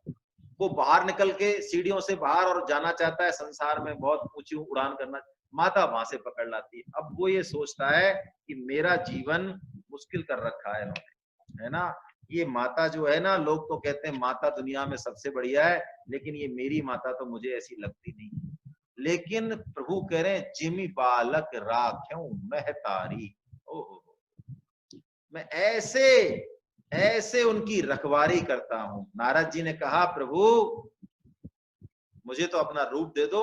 वो बाहर निकल के सीढ़ियों से बाहर और जाना चाहता है, संसार में बहुत ऊंची उड़ान करना, माता वहां से पकड़ लाती है। अब वो ये सोचता है कि मेरा जीवन मुश्किल कर रखा है इन्होंने, है ना। ये माता जो है ना, लोग तो कहते हैं माता दुनिया में सबसे बढ़िया है, लेकिन ये मेरी माता तो मुझे ऐसी लगती नहीं। लेकिन प्रभु कह रहे हैं, जिमि बालक राख्यूं महतारी। ओहो, मैं ऐसे ऐसे उनकी रखवारी करता हूं। नारद जी ने कहा, प्रभु मुझे तो अपना रूप दे दो।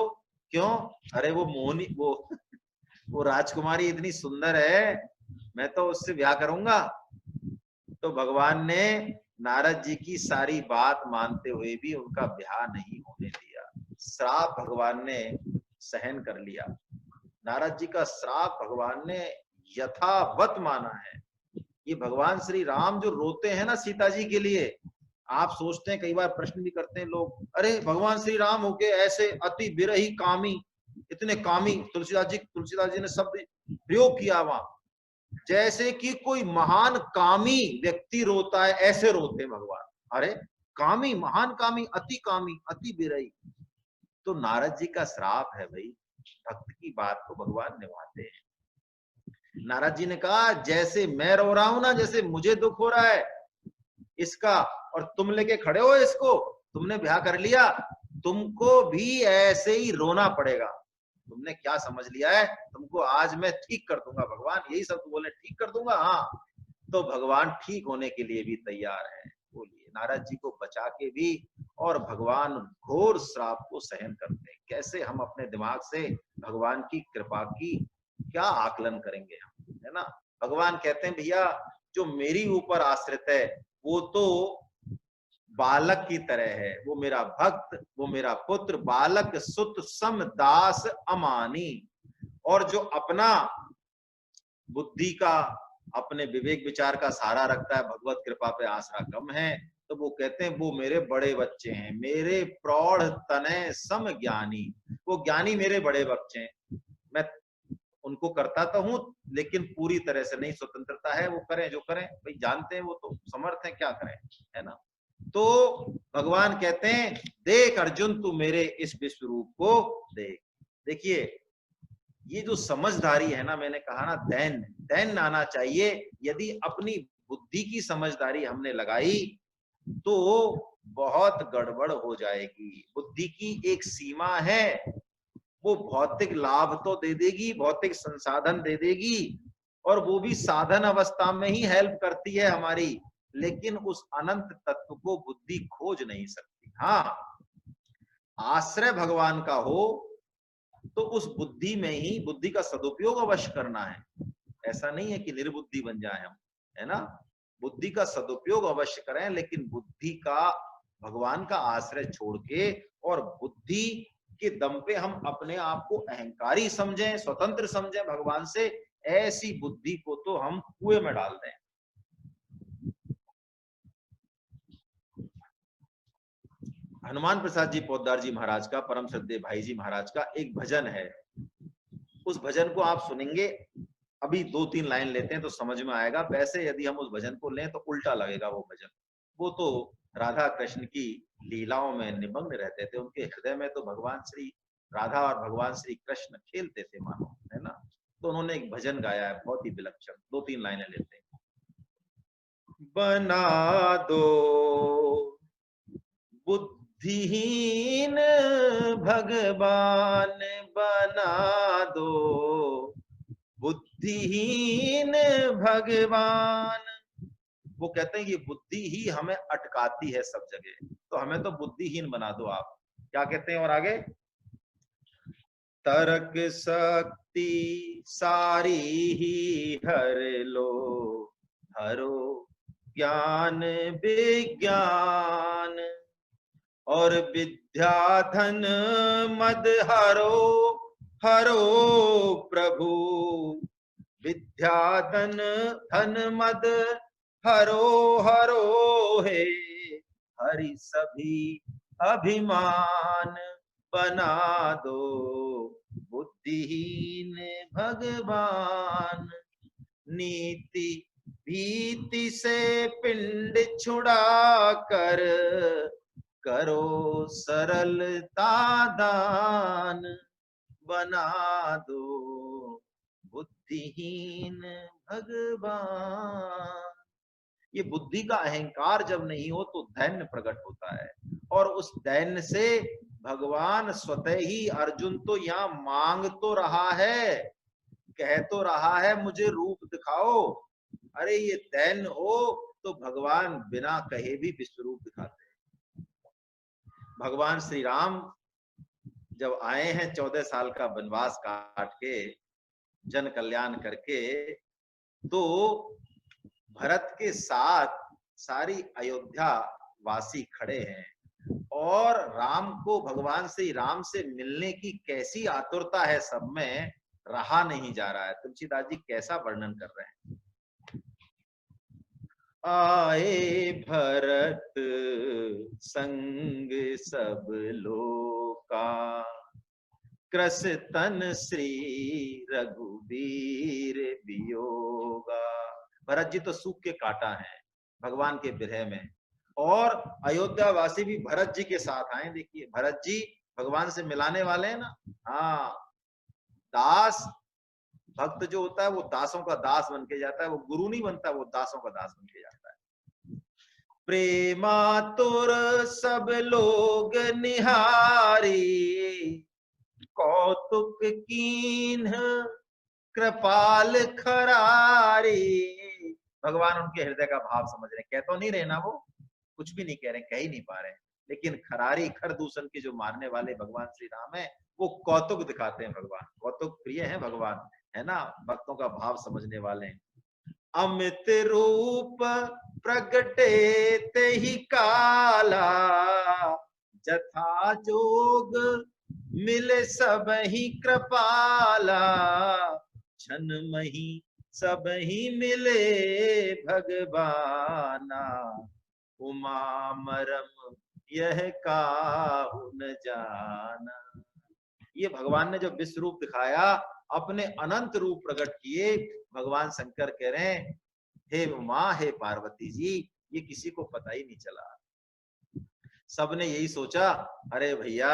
क्यों? अरे वो मोहनी, वो राजकुमारी इतनी सुंदर है, मैं तो उससे ब्याह करूंगा। तो भगवान ने नारद जी की सारी बात मानते हुए भी उनका ब्याह नहीं होने दिया। श्राप भगवान ने सहन कर लिया। नारद जी का श्राप भगवान ने यथावत माना है। ये भगवान श्री राम जो रोते हैं ना सीता जी के लिए, आप सोचते हैं, कई बार प्रश्न भी करते हैं लोग, अरे भगवान श्री राम होके ऐसे अति विरही कामी, इतने कामी, तुलसीदास जी ने शब्द प्रयोग किया वहां, जैसे कि कोई महान कामी व्यक्ति रोता है, ऐसे रोते हैं भगवान। अरे कामी, महान कामी, अति विरही। तो नारद जी का श्राप है भाई, भक्त की बात को भगवान निभाते हैं। नारद जी ने कहा, जैसे मैं रो रहा हूं ना, जैसे मुझे दुख हो रहा है इसका, और तुम लेके खड़े हो इसको, तुमने ब्याह कर लिया, तुमको भी ऐसे ही रोना पड़ेगा। तुमने क्या समझ लिया है, तुमको आज मैं ठीक कर दूंगा। भगवान यही सब बोले, ठीक कर दूंगा। हाँ, तो भगवान ठीक होने के लिए भी तैयार है। बोलिए, नारद जी को बचा के भी, और भगवान घोर श्राप को सहन करते हैं। कैसे हम अपने दिमाग से भगवान की कृपा की क्या आकलन करेंगे हम, है ना। भगवान कहते हैं, भैया जो मेरी ऊपर आश्रित है वो तो बालक की तरह है, वो मेरा भक्त, वो मेरा पुत्र, बालक सुत सम दास अमानी। और जो अपना बुद्धि का, अपने विवेक विचार का सहारा रखता है, भगवत कृपा पे आसरा कम है, तो वो कहते हैं वो मेरे बड़े बच्चे हैं, मेरे प्रौढ़ तनय सम ज्ञानी। वो ज्ञानी मेरे बड़े बच्चे हैं, मैं उनको करता तो हूं, लेकिन पूरी तरह से नहीं, स्वतंत्रता है, वो करें जो करें, भाई जानते हैं वो तो समर्थ है, क्या करें, है ना। तो भगवान कहते हैं, देख अर्जुन तू मेरे इस विश्व रूप को देख। देखिए, ये जो समझदारी है ना, मैंने कहा ना, दैन आना चाहिए। यदि अपनी बुद्धि की समझदारी हमने लगाई तो बहुत गड़बड़ हो जाएगी। बुद्धि की एक सीमा है, वो भौतिक लाभ तो दे देगी, भौतिक संसाधन दे देगी, और वो भी साधन अवस्था में ही हेल्प करती है हमारी, लेकिन उस अनंत तत्व को बुद्धि खोज नहीं सकती। हाँ, आश्रय भगवान का हो तो उस बुद्धि में ही बुद्धि का सदुपयोग अवश्य करना है। ऐसा नहीं है कि निर्बुद्धि बन जाए हम, है ना। बुद्धि का सदुपयोग अवश्य करें, लेकिन बुद्धि का, भगवान का आश्रय छोड़ के और बुद्धि के दम पे हम अपने आप को अहंकारी समझें, स्वतंत्र समझें भगवान से, ऐसी बुद्धि को तो हम कुएं में डाल दें। हनुमान प्रसाद जी पोद्दार जी महाराज का, परम श्रद्धेय भाई जी महाराज का एक भजन है, उस भजन को आप सुनेंगे, अभी 2-3 लाइन लेते हैं तो समझ में आएगा। वैसे यदि हम उस भजन को लें तो उल्टा लगेगा वो भजन। वो तो राधा कृष्ण की लीलाओं में निमग्न रहते थे, उनके हृदय में तो भगवान श्री राधा और भगवान श्री कृष्ण खेलते थे मानो, है ना। तो उन्होंने एक भजन गाया है बहुत ही विलक्षण, 2-3 लाइनें लेते हैं। बना दो बुद्धिहीन भगवान, बना दो बुद्धिहीन भगवान। वो कहते हैं कि बुद्धि ही हमें अटकाती है सब जगह, तो हमें तो बुद्धिहीन बना दो आप। क्या कहते हैं और आगे, तर्क शक्ति सारी ही हर लो, हरो ज्ञान विज्ञान, और विद्या धन मद हरो, हरो प्रभु, विद्या धन धन मद हरो, हरो हे हरि सभी अभिमान, बना दो बुद्धिहीन भगवान। नीति भीति से पिंड छुड़ा कर, करो सरलता दान, बना दो बुद्धिहीन भगवान। ये बुद्धि का अहंकार जब नहीं हो तो दैन्य प्रकट होता है, और उस दैन्य से भगवान स्वतः ही, अर्जुन तो यहाँ मांग तो रहा है, कह तो रहा है मुझे रूप दिखाओ, अरे ये दैन्य हो तो भगवान बिना कहे भी विश्वरूप दिखाते हैं। भगवान श्री राम जब आए हैं 14 साल का वनवास काट के, जन कल्याण करके, तो भरत के साथ सारी अयोध्या वासी खड़े हैं, और राम को, भगवान श्री राम से मिलने की कैसी आतुरता है सब में, रहा नहीं जा रहा है। तुलसीदास जी कैसा वर्णन कर रहे हैं, आए भरत संग सब लोका, कृस तन श्री रघुबीर वियोगा। भरत जी तो सूख के काटा है भगवान के विरह में, और अयोध्या वासी भी भरत जी के साथ आए। देखिए भरत जी भगवान से मिलाने वाले हैं ना। हाँ, दास भक्त जो होता है वो दासों का दास बन के जाता है, वो गुरु नहीं बनता, वो दासों का दास बन के जाता है। प्रेमातुर सब लोग निहारी, कौतुक कीन्ह कृपाल खरारी। भगवान उनके हृदय का भाव समझ रहे, कह तो नहीं रहे ना, वो कुछ भी नहीं कह रहे, कह ही नहीं पा रहे, लेकिन खरारी खर दूषण के जो मारने वाले भगवान श्री राम है, वो कौतुक दिखाते हैं। भगवान कौतुक प्रिय है भगवान, है ना, भक्तों का भाव समझने वाले हैं। अमित रूप प्रगटे ते ही काला, जथा जोग मिले सब ही कृपाला, क्षण मही सब ही मिले भगवाना, उमा मरम यह काहू न जाना। ये भगवान ने जब विश्व रूप दिखाया, अपने अनंत रूप प्रकट किए, भगवान शंकर कह रहे हैं, हे उमा, हे पार्वती जी, ये किसी को पता ही नहीं चला। सबने यही सोचा, अरे भैया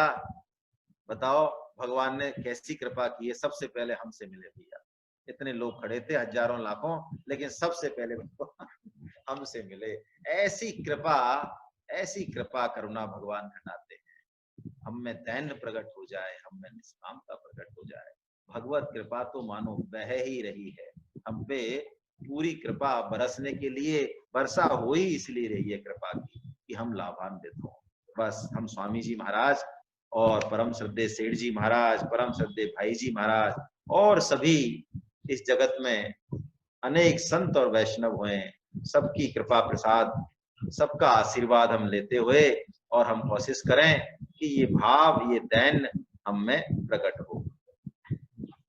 बताओ भगवान ने कैसी कृपा की है, सबसे पहले हमसे मिले भैया। इतने लोग खड़े थे, हजारों लाखों, लेकिन सबसे पहले हमसे मिले। ऐसी कृपा करुणा भगवान खटाते हैं। हम में दैन्य प्रकट हो जाए, हम में निष्कामता प्रकट हो जाए। भगवत कृपा तो मानो बह ही रही है हम पे, पूरी कृपा बरसने के लिए, वर्षा हो ही इसलिए रही है कृपा की कि हम लाभान्वित हों। बस हम स्वामी जी महाराज और परम श्रद्धेय सेठ जी महाराज, परम श्रद्धेय भाई जी महाराज, और सभी इस जगत में अनेक संत और वैष्णव हुए, सबकी कृपा प्रसाद, सबका आशीर्वाद हम लेते हुए, और हम कोशिश करें कि ये भाव, ये दैन्य हम में प्रकट हो।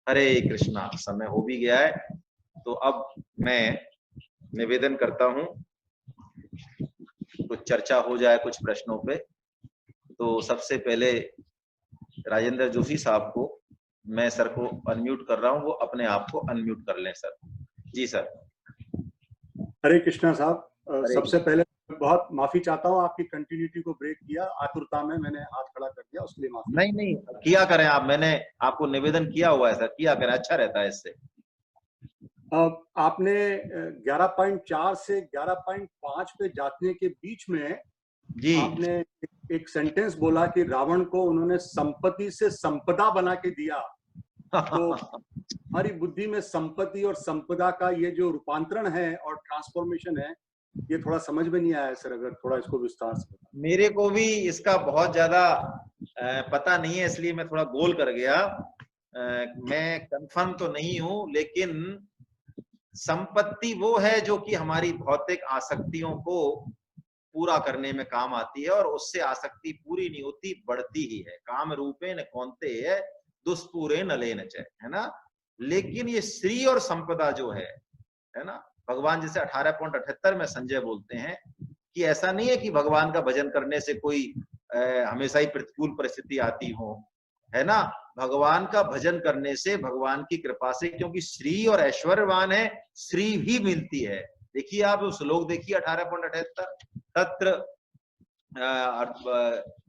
हरे कृष्णा। समय हो भी गया है, तो अब मैं निवेदन करता हूं कुछ चर्चा हो जाए कुछ प्रश्नों पे। तो सबसे पहले राजेंद्र जोशी साहब को, मैं सर को अनम्यूट कर रहा हूं, वो अपने आप को अनम्यूट कर लें सर। जी सर। हरे कृष्णा साहब, सबसे पहले बहुत माफी चाहता हूँ, आपकी कंटिन्यूटी को ब्रेक किया, आतुरता में मैंने हाथ खड़ा कर दिया, उसके लिए माफी। नहीं नहीं, किया करें आप, मैंने आपको निवेदन किया हुआ है सर, किया करें, अच्छा रहता है इससे। आपने 11.4 से 11.5 पे जाने के बीच में जी आपने एक सेंटेंस बोला कि रावण को उन्होंने संपत्ति से संपदा बना के दिया। तो हमारी बुद्धि में संपत्ति और संपदा का ये जो रूपांतरण है और ट्रांसफॉर्मेशन है, ये थोड़ा समझ में नहीं आया सर, अगर थोड़ा इसको विस्तार से बताएं। मेरे को भी इसका बहुत ज्यादा पता नहीं है, इसलिए मैं थोड़ा गोल कर गया। मैं कंफर्म तो नहीं हूं, लेकिन संपत्ति वो है जो कि हमारी भौतिक आसक्तियों को पूरा करने में काम आती है, और उससे आसक्ति पूरी नहीं होती, बढ़ती ही है। काम रूपे न कौनते है, दुष्पूरे न लेन च, है ना। लेकिन ये श्री और संपदा जो है ना, भगवान जैसे 18.78 में संजय बोलते हैं कि ऐसा नहीं है कि भगवान का भजन करने से कोई हमेशा ही प्रतिकूल परिस्थिति आती हो, है ना। भगवान का भजन करने से, भगवान की कृपा से, क्योंकि श्री और ऐश्वर्यवान है, श्री भी मिलती है। देखिए आप उस श्लोक देखिए 18.78, तत्र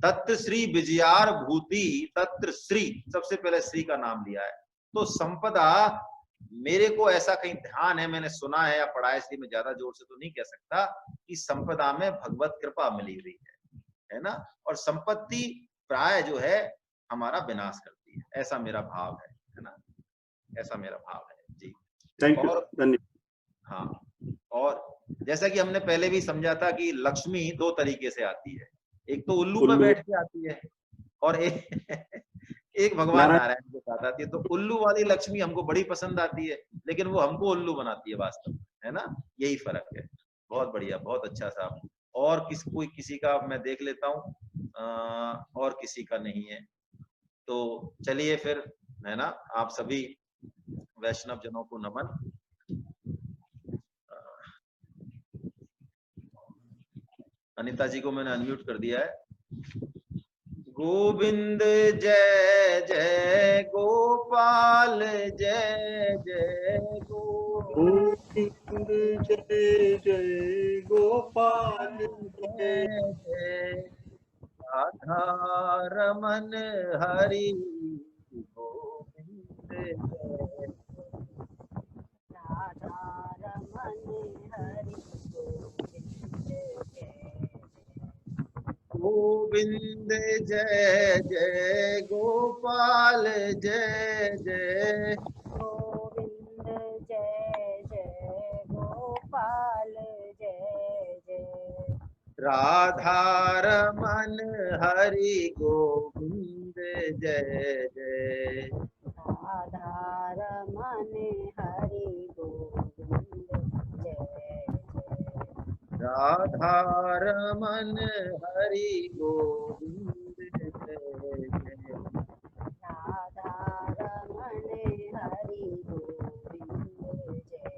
तत्र श्री विजयार भूति, तत्र श्री, सबसे पहले श्री का नाम लिया है। तो संपदा, मेरे को ऐसा कहीं ध्यान है, मैंने सुना है या पढ़ा है, इसलिए मैं ज्यादा जोर से तो नहीं कह सकता, कि संपदा में भगवत कृपा मिली हुई है ना। और संपत्ति प्राय जो है हमारा विनाश करती है, ऐसा मेरा भाव है ना, ऐसा मेरा भाव है जी। थैंक यू, और धन्यवाद। हाँ, और जैसा कि हमने पहले भी समझा था कि लक्ष्मी दो तरीके से आती है, एक तो उल्लू पे बैठ के आती है, और एक भगवान नारायण, नारायण के साथ आती है। तो उल्लू वाली लक्ष्मी हमको बड़ी पसंद आती है, लेकिन वो हमको उल्लू बनाती है वास्तव में, है ना, यही फर्क है। बहुत बढ़िया, बहुत अच्छा साहब। और कोई किसी का मैं देख लेता हूँ, और किसी का नहीं है, तो चलिए फिर, है ना। आप सभी वैष्णव जनों को नमन। अनिता जी को मैंने अनम्यूट कर दिया है। गोविंद जय जय गोपाल, जय जय गोविंद जय जय गोपाल, जय जय जय राधा रमन हरि गोविंद जय, राधा रमन हरि गोविंद जय जय गोपाल, जय जय गोविंद जय जय गोपाल, जय जय राधा रमन हरि गोविंद जय जय, राधा रमन हरि गोविंद जय जय, राधा रमन हरि गोविंद जय जय। राधा रमन हरि गोविंद जय जय।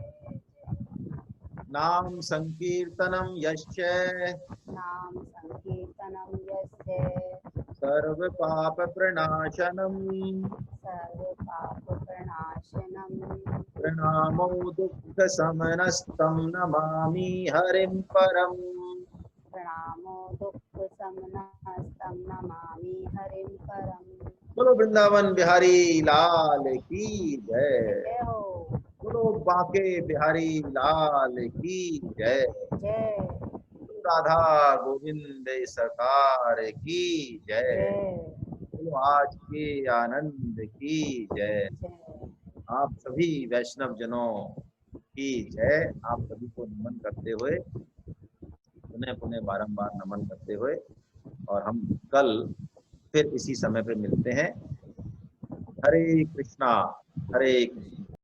नाम संकीर्तनम यश्च नाम संकीर्तनं यस्य सर्व पाप प्रणाशनम, सर्व पाप प्रणाशनम, प्रणामो दुःख समनस्तं नमामि हरिं परम। प्रणामो दुःख समनस्तं नमामि हरिं परम। बोलो वृंदावन बिहारी लाल की जय, जय हो, बोलो बांके बिहारी लाल की जय, जय राधा गोविंद सरकार की जय, जय बोलो आज के आनंद की जय। जय। आप सभी वैष्णव जनों की जय। आप सभी को नमन करते हुए, पुनः पुनः बारंबार नमन करते हुए, और हम कल फिर इसी समय पे मिलते हैं। हरे कृष्णा, हरे कृष्णा।